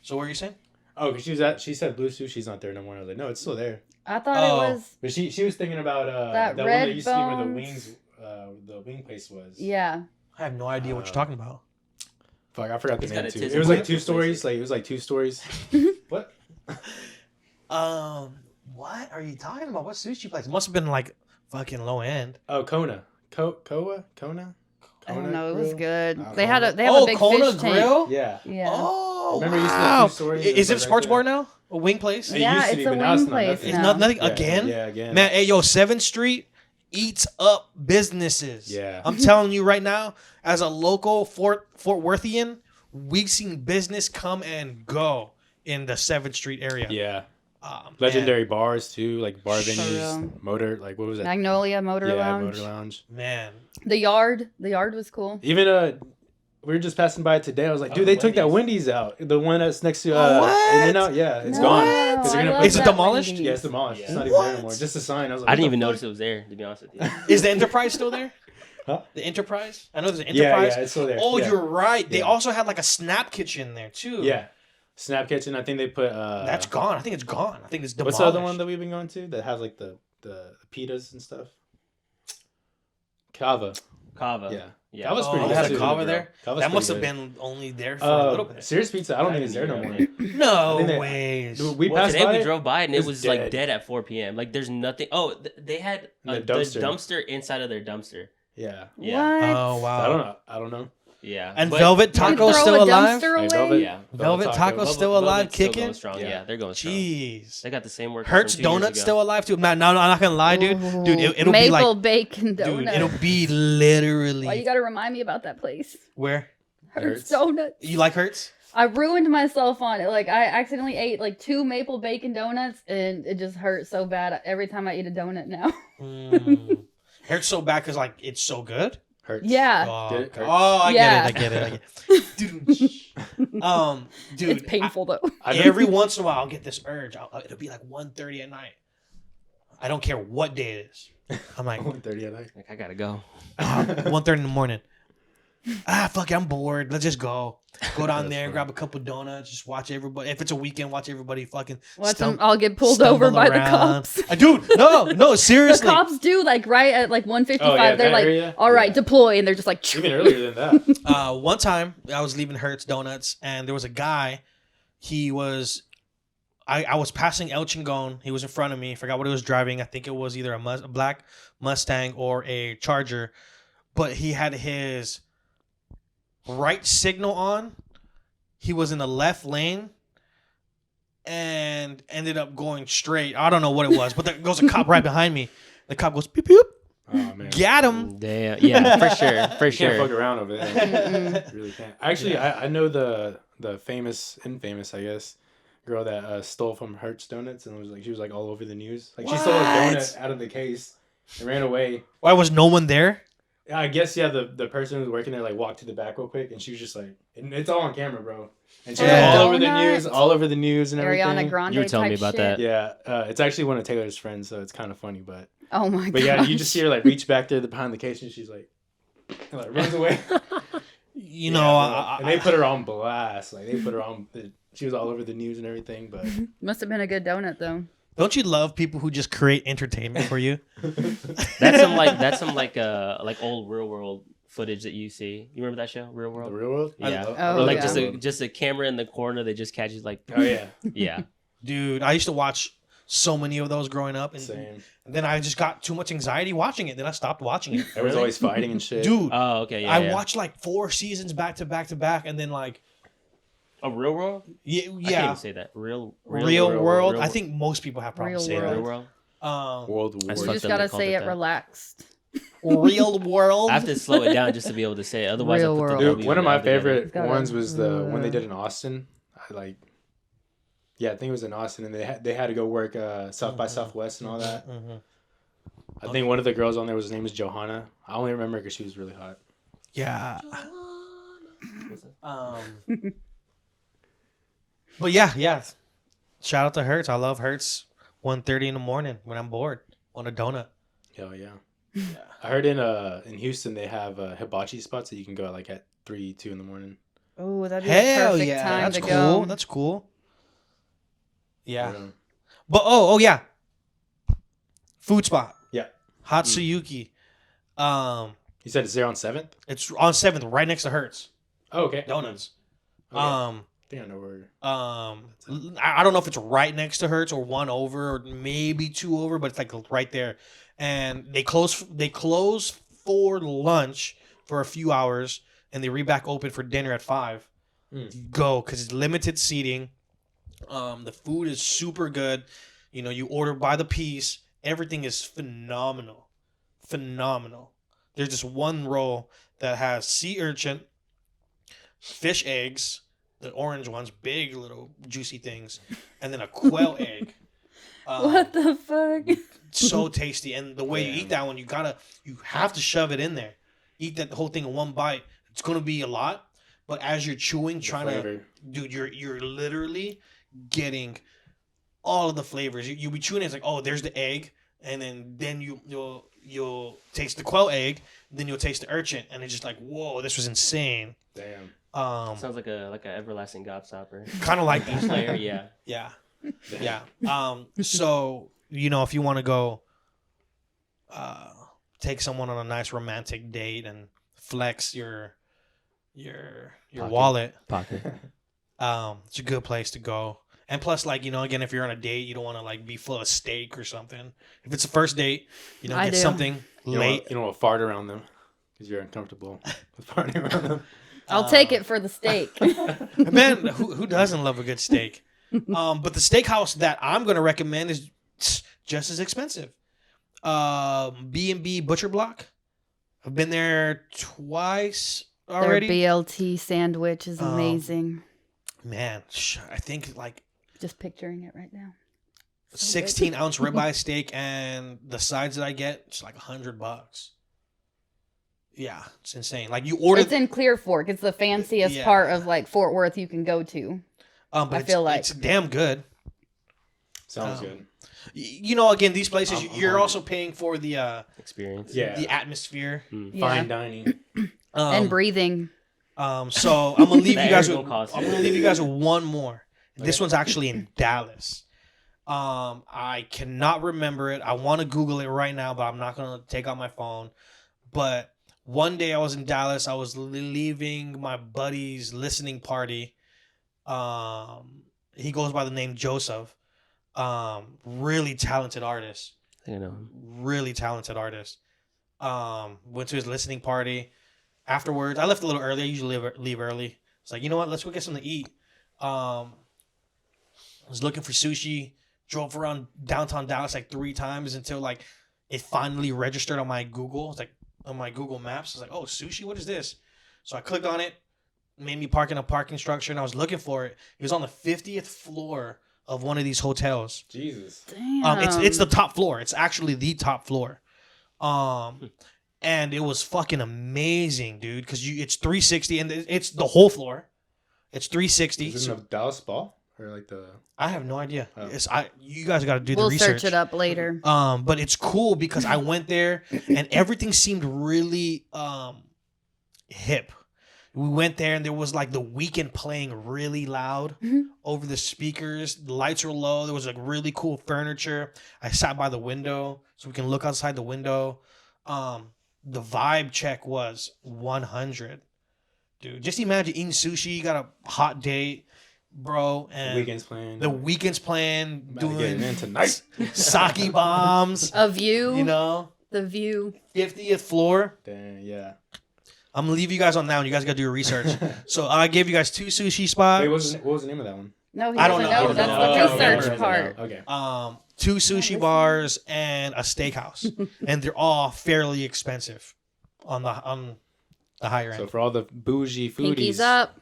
So what are you saying? Oh, because she said Blue Sushi's not there no more. I was like, no, it's still there. I thought Oh. it was. But she was thinking about That one Red that used to be where the Bones- wings, the wing place was. Yeah. I have no idea what you're talking about. Fuck, I forgot the He's got name a too. tizzy It was like place. 2 stories. Like it was like 2 stories. What? What are you talking about? What sushi place? It must have been like fucking low end. Oh, Kona. Kona. I don't know. It was Grill? good. I They don't have know. a big Kona fish tank. Grill. Yeah. Yeah. Oh, Remember you used to have wow. 2 stories? Is it a Right sports there? bar now? A wing place? It Yeah, used to it's be, a but now it's wing not place nothing. It's now. not nothing Yeah, again. Yeah, again. Man, hey, yo, 7th Street eats up businesses. Yeah. I'm telling you right now, as a local Fort Worthian, we've seen business come and go in the 7th Street area. Yeah. Man. Legendary bars too, like bar For venues, real. motor, like what was that? Magnolia Motor yeah, Lounge. Motor Lounge. Man, The Yard was cool. Even we were just passing by it today. I was like, dude, Oh, they took that Wendy's. Wendy's out. The one that's next to What? In-N-Out. Yeah, it's No, gone. I 'Cause they're gonna love put Is it that demolished? Wendy's. Yeah, it's demolished. It's Yeah. not even there anymore. Just a sign. I was like, I didn't what even the notice fuck? it was there, to be honest with you. Is the Enterprise still there? Huh? The Enterprise? I know there's an Yeah, Enterprise. yeah, it's still there. Oh, Yeah. you're right. They Yeah. also had like a Snap Kitchen there too. Yeah. Snap Kitchen. I think they put. That's gone. I think it's gone. I think it's demolished. What's the other one that we've been going to that has like the pitas and stuff? Kava. Kava. Yeah. Yeah. Kava's Oh, pretty they good. had a too, Kava bro. there? Kava's That must have pretty good. been only there for a little bit. Serious Pizza. I don't think it's there no more. No I think they- ways. Dude, we Well, passed today by we it. drove by and It it was was like dead. dead at 4 p.m. Like there's nothing. Oh, they had The the dumpster. dumpster inside of their dumpster. Yeah. Yeah. What? Oh wow. I don't know. Yeah. And But- Velvet You Taco's throw still a alive? dumpster Hey, away? Velvet- Yeah. Velvet Taco's still alive, Velvet's still kicking? going strong. Yeah. Yeah, they're going strong. Jeez. They got the same work. Hertz Donuts still alive too? No, I'm not gonna lie, dude. Dude, it'll be Maple like, bacon dude, donuts. it'll be literally. Why you gotta remind me about that place? Where? Hertz Hertz. Donuts. You like Hertz? I ruined myself on it. Like I accidentally ate like 2 maple bacon donuts, and it just hurts so bad every time I eat a donut now. Mm. Hertz so bad because like it's so good. Hurts. Yeah. Oh, Did it okay. hurt? Oh, I Yeah. get it. I get it. Dude, It's painful though. every once in a while I'll get this urge. It'll be like 1:30 at night. I don't care what day it is. I'm like 1:30 at night. Like I gotta go. 1:30 in the morning. Fuck it, I'm bored. Let's just go. Go down there, grab a couple donuts, just watch everybody. If it's a weekend, watch everybody fucking Watch stump- them all get pulled over stumble by the around. cops. Dude, no, The seriously. cops do like right at like 155. Oh, yeah, they're that like, area? "All right, Yeah. deploy," and they're just like, Even earlier than that. One time I was leaving Hertz Donuts and there was a guy. He was, I was passing El Chingon. He was in front of me. I forgot what he was driving. I think it was either a black Mustang or a Charger, but he had his right signal on. He was in the left lane and ended up going straight. I don't know what it was, but there goes a cop right behind me. The cop goes beep beep. Oh man. Got him. Damn. Yeah, for sure. For You can't fuck sure. around over there. Really can't. Actually, I know the infamous, I guess, girl that stole from Hertz Donuts and she was like all over the news. Like she stole a What? donut out of the case and ran away. Why was no one there? I guess the person who was working there like walked to the back real quick and she was just like, and it's all on camera, bro. And she's Yeah. all over the Donuts. news, and everything. Ariana Grande. You were telling me type about shit. that. Yeah, it's actually one of Taylor's friends, so it's kind of funny, but Oh my god. But yeah, you just see her like reach back there behind the case, and she's like runs away. You Yeah, know, bro. And they put her on blast. Like they put her on. She was all over the news and everything. But Must have been a good donut though. don't you love people who just create entertainment for you? That's some like old Real World footage that you see. You remember that show, Real the World? real world. Yeah. Oh, Or like yeah. just a camera in the corner. They just catch you like. Oh yeah, Yeah. Dude, I used to watch so many of those growing up, and same. then I just got too much anxiety watching it. Then I stopped watching it. Everyone's always fighting and shit. Dude, Oh, okay. Yeah. I yeah. watched like 4 seasons back to back to back, and then like A Real World. yeah, I can't yeah, even say that. Real world. Real I think most people have problems Real saying Real world. World. World That's You War. fucked just up they gotta called say it it that. relaxed. Real world. I have to slow it down just to be able to say it. Otherwise, Real I put world. the Dude, W one of my together. favorite Gotta- ones was the one they did in Austin. I think it was in Austin, and they had to go work South by Southwest and all that. Mhm. I think one of the girls on there her name was Johanna. I only remember because she was really hot. Yeah. But yeah. Shout out to Hertz. I love Hertz. 1:30 in the morning when I'm bored on a donut. Hell yeah. I heard in Houston they have hibachi spots that you can go like at 3-2 in the morning. Oh, that'd be a Hell perfect yeah, time that's to cool. go. That's cool. Yeah, Yeah. but oh yeah, food spot. Yeah. Hatsuyuki. You said it's there on 7th? It's on 7th, right next to Hertz Oh, okay. Donuts. Okay. I think I know where. I don't know if it's right next to Hertz or one over or maybe 2 over, but it's like right there. And they close for lunch for a few hours, and they back open for dinner at 5. Go, because it's limited seating. The food is super good. You know, you order by the piece. Everything is phenomenal. There's just one roll that has sea urchin, fish eggs, the orange ones, big little juicy things, and then a quail egg. What the fuck? So tasty, and the way you eat that one, you have to shove it in there. Eat that whole thing in one bite. It's gonna be a lot, but as you're chewing, trying flavor. dude, you're literally getting all of the flavors. You'll be chewing, it's like, oh, there's the egg, and then you'll taste the quail egg, then you'll taste the urchin, and it's just like, whoa, this was insane. Damn. Sounds like a everlasting gobstopper. Kind of like that. Player, yeah. Yeah. So, if you want to go take someone on a nice romantic date and flex your wallet, Pocket. it's a good place to go. And plus, like, again, if you're on a date, you don't want to like be full of steak or something. If it's a first date, I get do. something late. You don't want to fart around them because you're uncomfortable with farting around them. I'll take it for the steak. Man, who doesn't love a good steak? But the steakhouse that I'm going to recommend is just as expensive. B&B Butcher Block. I've been there twice Their already. BLT sandwich is amazing. Man, I think like Just picturing it right now. 16-ounce ribeye steak, and the sides that I get, it's like $100. Yeah, it's insane. Like you order, It's in Clear Fork. It's the fanciest Yeah. part of like Fort Worth you can go to. but I feel like- it's damn good. Sounds good. Again, these places I'm you're hungry. also paying for the Experience. Yeah. the atmosphere. Yeah. Fine dining. And breathing. So I'm gonna leave The you guys air with don't cost I'm you. gonna leave you guys with one more. This Okay. one's actually in Dallas. I cannot remember it. I want to Google it right now, but I'm not gonna take out my phone. But one day I was in Dallas. I was leaving my buddy's listening party. He goes by the name Joseph. Really talented artist. Really talented artist. Went to his listening party. Afterwards, I left a little early. I usually leave early. It's like, you know what? Let's go get something to eat. I was looking for sushi. Drove around downtown Dallas like 3 times until like it finally registered on my Google. It's like on my Google Maps. I was like, oh, sushi? What is this? So I clicked on it. Made me park in a parking structure, and I was looking for it. It was on the 50th floor of one of these hotels. Jesus. Damn. It's the top floor. It's actually the top floor. And it was fucking amazing, dude. Because it's 360, and it's the whole floor. It's 360. Is it in the Dallas Ball or like the? I have no idea. Oh. You guys got to do the We'll research. search it up later. But it's cool because I went there and everything seemed really hip. We went there and there was like The Weeknd playing really loud over the speakers. The lights were low. There was like really cool furniture. I sat by the window so we can look outside the window. The vibe check was 100. Dude, just imagine eating sushi. You got a hot date, bro, and Weekend's playing. The Weeknd's playing, About to get it doing in tonight. sake bombs. A view. The The view. 50th floor. Damn, yeah. I'm gonna leave you guys on that one. You guys gotta do your research. So I gave you guys 2 sushi spots. Wait, what was the name of that one? No, he I don't doesn't know. know. I That's don't the know. research Okay. part. Okay. 2 sushi bars and a steakhouse, and they're all fairly expensive on the higher end. So for all the bougie foodies, Pinkies up.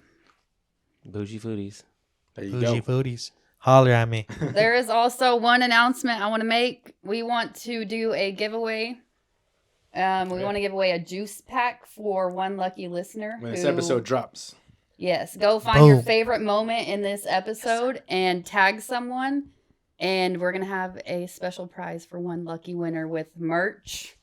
Bougie foodies. there you Bougie go. foodies, holler at me. There is also one announcement I want to make. We want to do a giveaway. We want to give away a juice pack for one lucky listener. When this who- episode drops, Yes, go find your Boom. favorite moment in this episode and tag someone. And we're going to have a special prize for one lucky winner with merch.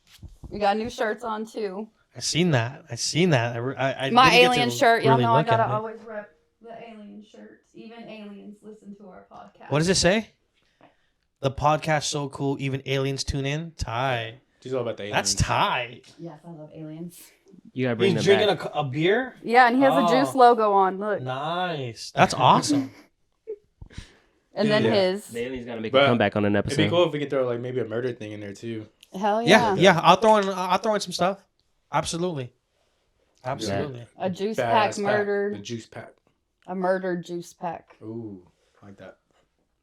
We got new shirts on too. I seen that. I My didn't get alien to shirt. Y'all really know I look at got to it. always rep the alien shirts. Even aliens listen to our podcast. What does it say? The podcast so cool. Even aliens tune in. Tight. she's all about the aliens. That's tight. Yes, I love aliens. You gotta bring He's them drinking back. a beer. Yeah, and he has Oh. a juice logo on. Look. Nice. That's awesome. And then Yeah. his. The aliens gotta make But a comeback on an It'd episode. be cool if we could throw like maybe a murder thing in there too. Hell Yeah, yeah. yeah. I'll throw in some stuff. Absolutely. Absolutely. A juice Badass pack The murdered. juice pack. A murdered juice pack. Ooh, I like that.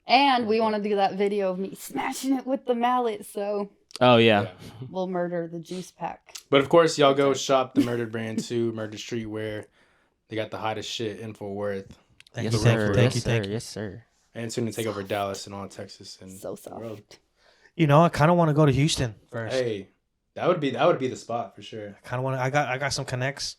And we want to do that video of me smashing it with the mallet. So Oh yeah. we'll murder the juice pack. But of course, y'all go shop the Murdered brand too. Murdered Streetwear. They got the hottest shit in Fort Worth, Thank Yes you, sir. thank Yes you, sir. thank you. Yes sir. and soon to take over Dallas and all Texas and So the world. soft. You know, I kind of want to go to Houston first. Hey, that would be the spot for sure. I kind of want to. I got some connects.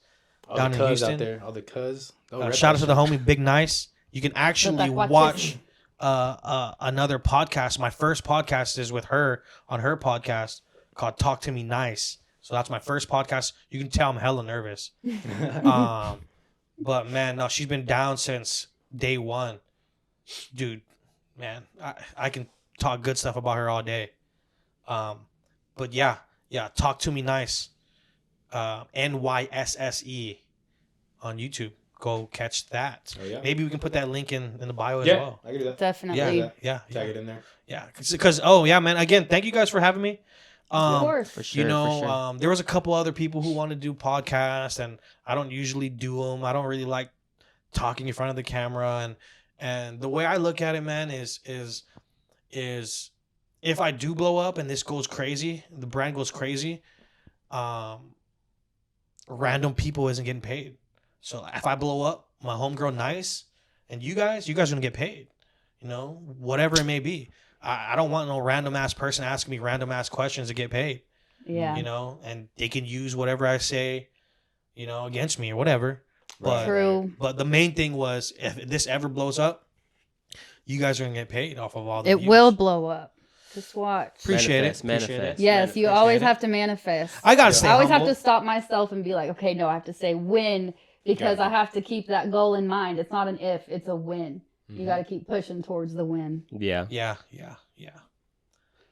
All down the in cuz Houston. out there, all the cuz. Shout out to the homie Big Nice. You can actually watch another podcast. My first podcast is with her on her podcast called Talk to Me Nice. So that's my first podcast. You can tell I'm hella nervous. But man, no, she's been down since day one. Dude, man, I can talk good stuff about her all day. But yeah, Talk to Me Nice. NYSSE on YouTube. Go catch that. Oh, yeah? Maybe we can put that link in the bio as Yeah, well. I can do that. Definitely. Yeah. Tag it in there. Yeah, because oh yeah, man. Again, thank you guys for having me. Of course. For sure. You know, for sure. there was a couple other people who want to do podcasts, and I don't usually do them. I don't really like talking in front of the camera, and the way I look at it, man, is if I do blow up and this goes crazy, the brand goes crazy, random people isn't getting paid. So if I blow up, my homegirl Nice, and you guys are gonna get paid. You know, whatever it may be. I don't want no random ass person asking me random ass questions to get paid. Yeah. You know, and they can use whatever I say, you know, against me or whatever. But True. But the main thing was, if this ever blows up, you guys are gonna get paid off of all the It views. will blow up. Just watch. Appreciate Manifest, it. Appreciate manifest. it. Yes, you Appreciate always it. have to manifest. I gotta stay I always humble. have to stop myself and be like, okay, no, I have to say win because Got it. I have to keep that goal in mind. It's not an if, it's a win. You got to keep pushing towards the win. Yeah. Yeah.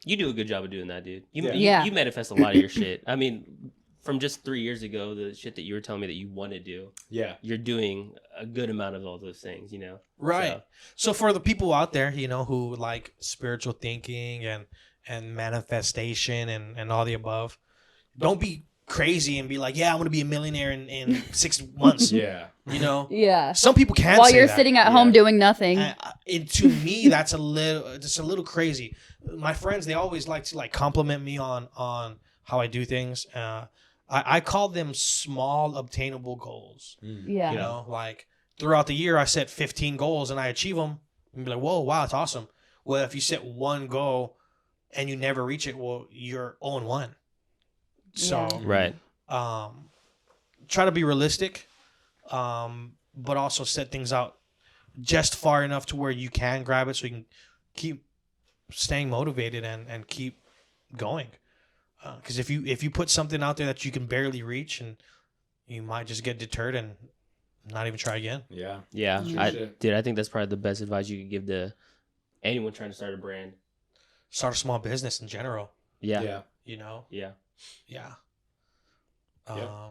You do a good job of doing that, dude. Yeah. You manifest a lot of your shit. I mean, from just 3 years ago, the shit that you were telling me that you want to do, Yeah. you're doing a good amount of all those things, you know? Right. So for the people out there, you know, who like spiritual thinking and manifestation and all the above, don't be crazy and be like, yeah, I'm gonna be a millionaire in 6 months. Yeah. You know, Yeah. some people can While say you're that. sitting at home doing nothing. And to me, that's a little crazy. My friends, they always like to like compliment me on how I do things. I call them small obtainable goals. Yeah. You know, like throughout the year, I set 15 goals and I achieve them. And be like, whoa, wow, that's awesome. Well, if you set one goal and you never reach it, well, you're 0-1. So, Yeah. Right. try to be realistic, but also set things out just far enough to where you can grab it so you can keep staying motivated and keep going. Because if you put something out there that you can barely reach, and you might just get deterred and not even try again. Yeah. Yeah. True I shit. think that's probably the best advice you could give to anyone trying to start a brand. Start a small business in general. Yeah. Yeah. You know. Yeah. Yeah. Yeah.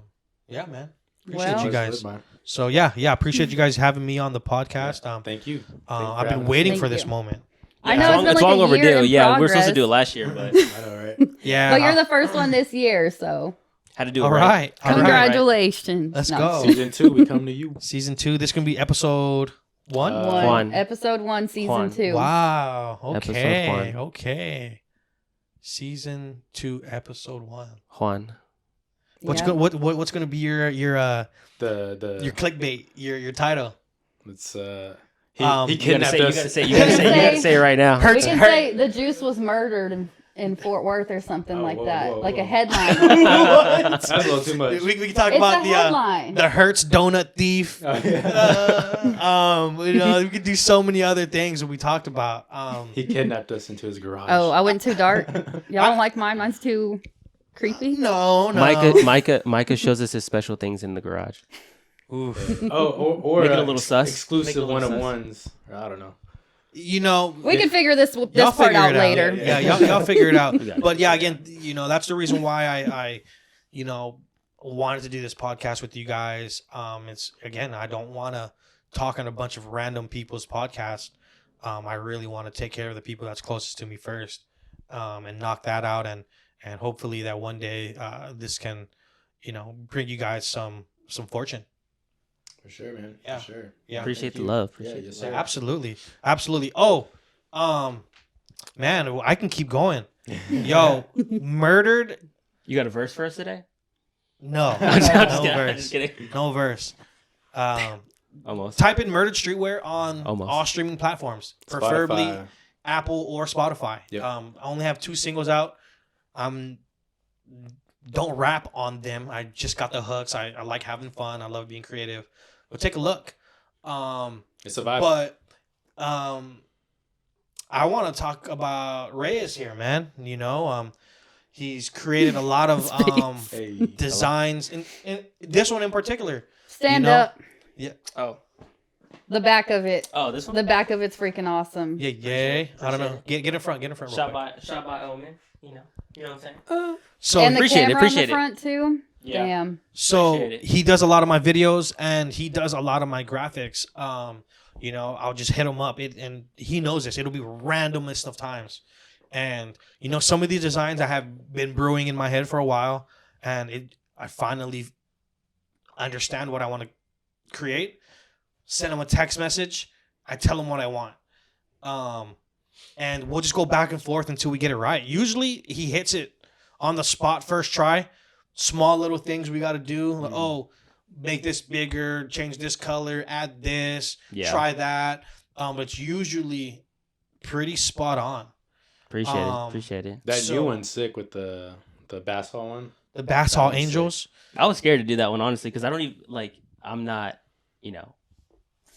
Yeah, man. Well- Appreciate you Always guys. live So yeah, appreciate you guys having me on the podcast. Thank you. I've been waiting Thank for this you. moment. I know it's been it's like long a year overdue. in Yeah, we were supposed to progress. do it last year, but I know, right? Yeah. Well, you're the first one this year, so had to do it All right. right. All right. congratulations. Let's No. go. Season 2, we come to you. Season 2. This can be episode 1. Juan. Episode 1, season Juan. 2. Wow. Episode Okay. 1. Okay. Season 2, episode 1. Juan. What's Yeah. what's gonna be your The clickbait, your title? it's He You gotta kidnapped say, you us. gotta say, you gotta say it right now. Hurts- We can hurt- say the juice was murdered in Fort Worth or something Oh, like whoa, that. whoa, like whoa. a headline. That's a little too much. We can talk It's about a the headline. the Hertz donut thief. Oh, yeah. You know, we could do so many other things that we talked about. He kidnapped us into his garage. Oh, I went too dark. Y'all don't like mine? Mine's too creepy. no. Micah shows us his special things in the garage. Oof. or Make it a little sus. Make it a exclusive little one-on-ones. I don't know. You know, We can figure this y'all part figure out it later. Yeah, y'all figure it out. We got it. But yeah, again, you know, that's the reason why I you know, wanted to do this podcast with you guys. It's again, I don't want to talk on a bunch of random people's podcasts. I really want to take care of the people that's closest to me first, and knock that out, and hopefully that one day this can, you know, bring you guys some fortune. For sure, man. Yeah. For sure. Yeah. Appreciate Thank the you. love. Yeah, Appreciate yes, the sir. love. Absolutely. Oh, man, I can keep going. Yo, murdered. You got a verse for us today? No, I'm just no kidding. I'm verse. just kidding. No verse. Almost. Type in Murdered Streetwear on Almost. all streaming platforms, preferably Spotify. Apple or Spotify. Yep. I only have 2 singles out. I'm don't rap on them. I just got the hooks. I like having fun. I love being creative. But take a look. It's a vibe. But I want to talk about Reyes here, man. He's created a lot of Hey, designs, and this one in particular. Stand know? up. Yeah. Oh. The back of it. Oh, this one. The back of it's freaking awesome. Yeah. I don't know. Get in front. Real Shot quick. by Omen. You know what I'm saying? So And the appreciate it, camera appreciate on the it. front too. Yeah. Damn. So Appreciate it. he does a lot of my videos and he does a lot of my graphics. I'll just hit him up, and he knows this. It'll be randomest of times, and some of these designs I have been brewing in my head for a while, and I finally understand what I want to create. Send him a text message. I tell him what I want, and we'll just go back and forth until we get it right. Usually he hits it on the spot first try. Small little things we got to do. Like, make this bigger, change this color, add this, try that. But it's usually pretty spot on. Appreciate it. that new one's sick with the bass hall one. The Bass Hall Angels. I was scared to do that one, honestly, because I don't even I'm not,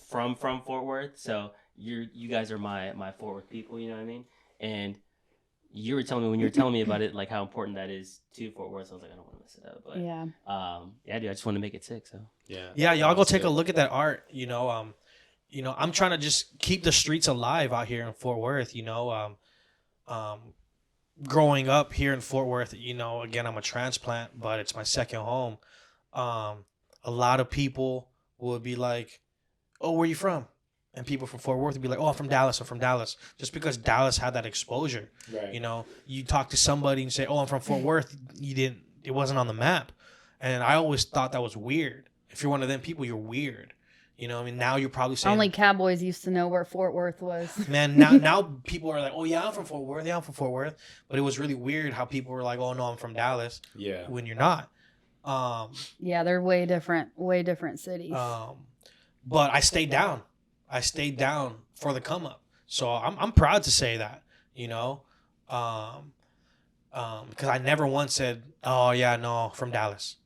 from Fort Worth, so you guys are my Fort Worth people, you know what I mean? And you were telling me about it, like how important that is to Fort Worth. So I was like, I don't want to mess it up, but Yeah. dude, I just want to make it sick. So Yeah, y'all go take a look at that art. I'm trying to just keep the streets alive out here in Fort Worth. Growing up here in Fort Worth, again, I'm a transplant, but it's my second home. A lot of people would be like, "Oh, where you from?" And people from Fort Worth would be like, "Oh, I'm from Dallas. I'm from Dallas." Just because Dallas had that exposure, Right. You talk to somebody and say, "Oh, I'm from Fort Worth." It wasn't on the map, and I always thought that was weird. If you're one of them people, you're weird. Now you're probably saying Only cowboys used to know where Fort Worth was. Man, now people are like, "Oh yeah, I'm from Fort Worth. Yeah, I'm from Fort Worth." But it was really weird how people were like, "Oh no, I'm from Dallas," Yeah. when you're not. Yeah, they're way different cities. But I stayed down. I stayed down for the come up. So I'm proud to say that, because I never once said, "Oh yeah, no, from Dallas."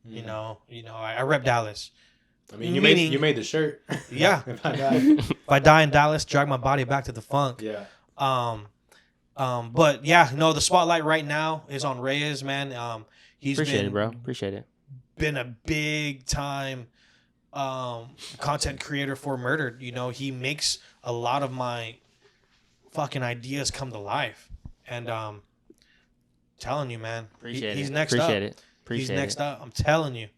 I rep Dallas. I mean, you made the shirt. Yeah. If I die. If I die in Dallas, drag my body back to the funk. Yeah. But yeah, no, the spotlight right now is on Reyes, man. He's appreciate been, it, bro. Appreciate it. Been a big time content creator for Murdered. He makes a lot of my fucking ideas come to life. And telling you, man, Appreciate he's it. next Appreciate up. it. Appreciate He's it. next up. I'm telling you.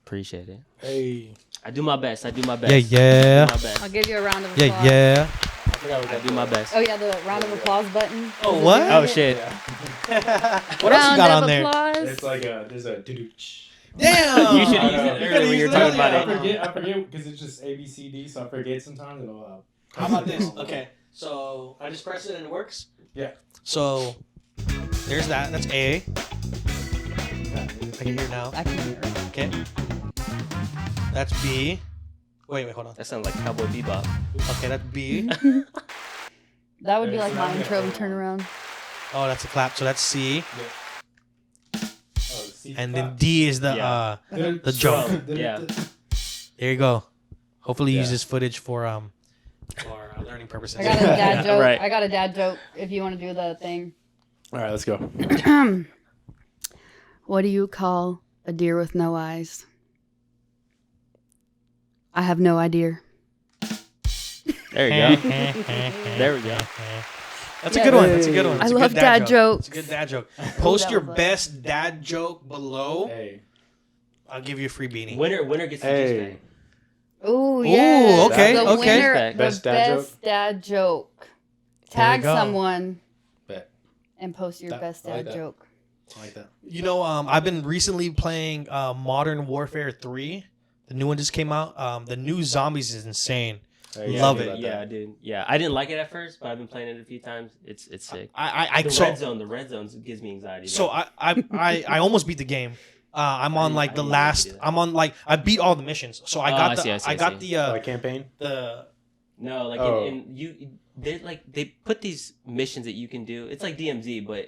Appreciate it. Hey. I do my best. Yeah. I do my best. I'll give you a round of applause. Yeah. I do my best. Oh yeah, the round of applause button. Oh, what? Oh shit. What else you Round got of on there? applause. It's like there's a doo-doo. Damn. You should use it earlier when you're talking about it. I forget because it's just A B C D, so I forget sometimes. It'll, How about this? Okay, so I just press it and it works? Yeah. So there's that. That's A. I can hear now. I can hear it. Okay. That's B. Wait, hold on. That sounds like Cowboy Bebop. Okay, that's B. That would be Yeah, like so my I'm intro gonna- and turn around. Oh, that's a clap. So that's C. Oh, see, And then D is the Yeah. the joke. Yeah. There you go. Hopefully use Yeah. this footage for learning purposes. I got a dad joke. Right. I got a dad joke. If you want to do the thing. All right, let's go. What do you call a deer with no eyes? I have no idea. There you go. There we go. That's a good one. That's a good one. I That's a love good dad jokes. It's a good dad joke. Post that your was a- best dad joke below. Hey. I'll give you a free beanie. Winner gets the Hey. juice bag. Ooh, yeah. okay, The okay. winner, the Best best dad dad joke. There we Tag go. someone Bet. and post your That- best I like dad that. joke. I like that. I've been recently playing Modern Warfare 3. The new one just came out. The new zombies is insane. Hey, Love I it. knew about Yeah, that. dude. Yeah, I didn't like it at first, but I've been playing it a few times. It's sick. The red zone gives me anxiety. So I almost beat the game. I'm on like the I last. didn't do that. I'm on like I beat all the missions. So I Oh, got I the see, I see, I I got see. the Campaign? the No, like Oh. they put these missions that you can do. It's like DMZ, but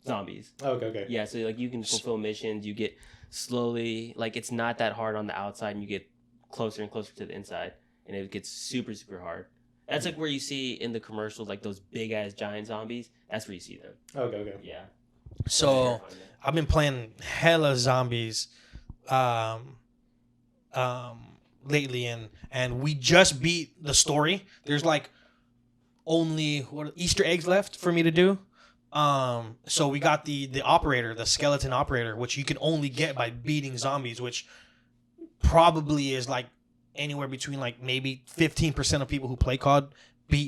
zombies. Okay. Yeah, so like you can fulfill missions. You get slowly, like it's not that hard on the outside, and you get closer and closer to the inside, and it gets super, super hard. That's like where you see in the commercials, like those big ass giant zombies. That's where you see them. Okay. Yeah. So I've been playing hella zombies lately, and we just beat the story. There's like only Easter eggs left for me to do. So we got the operator, the skeleton operator, which you can only get by beating zombies, which probably is like anywhere between like maybe 15% of people who play COD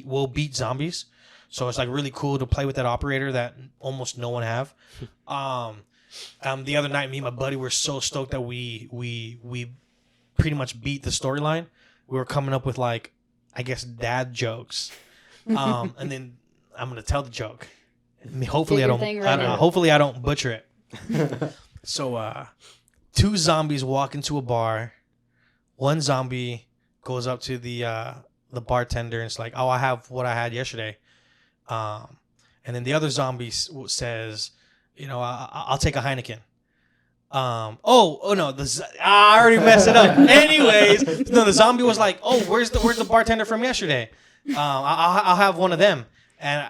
will beat zombies. So it's like really cool to play with that operator that almost no one have. The other night, me and my buddy were so stoked that we pretty much beat the storyline. We were coming up with like, I guess, dad jokes. And then I'm gonna tell the joke. Hopefully I don't butcher it. So 2 zombies walk into a bar. One zombie goes up to the bartender and it's like, "Oh, I have what I had yesterday." And then the other zombie says, "You know, I'll take a Heineken." Oh no, I already messed it up. Anyways, no, the zombie was like, "Oh, where's the bartender from yesterday? I'll have one of them." And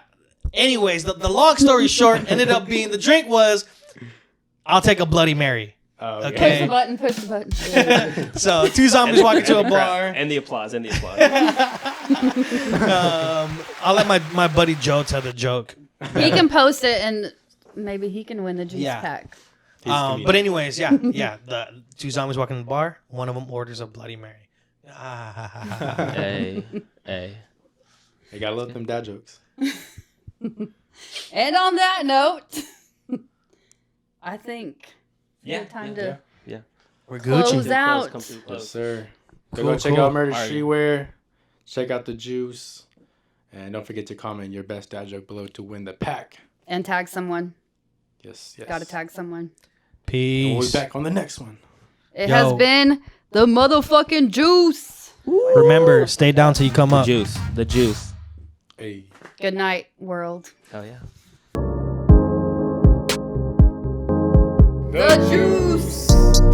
anyways, the long story short ended up being the drink was, "I'll take a Bloody Mary." Oh, Okay. Push the button. So 2 zombies walk into a bar. And the applause. I'll let my buddy Joe tell the joke. He can post it and maybe he can win the juice pack. But anyways, yeah. The 2 zombies walk in the bar. One of them orders a Bloody Mary. Hey. You gotta love them dad jokes. And on that note, I think time to We're close Gucci. out. Yes, sir. Cool, Go check cool. out Murder Alright. Streetwear. Check out the juice. And don't forget to comment your best dad joke below to win the pack. And tag someone. Yes. Gotta tag someone. Peace. And we'll be back on the next one. It has been the motherfucking juice. Remember, stay down till you come up. The juice. Hey. Good night, world. Oh yeah. The juice.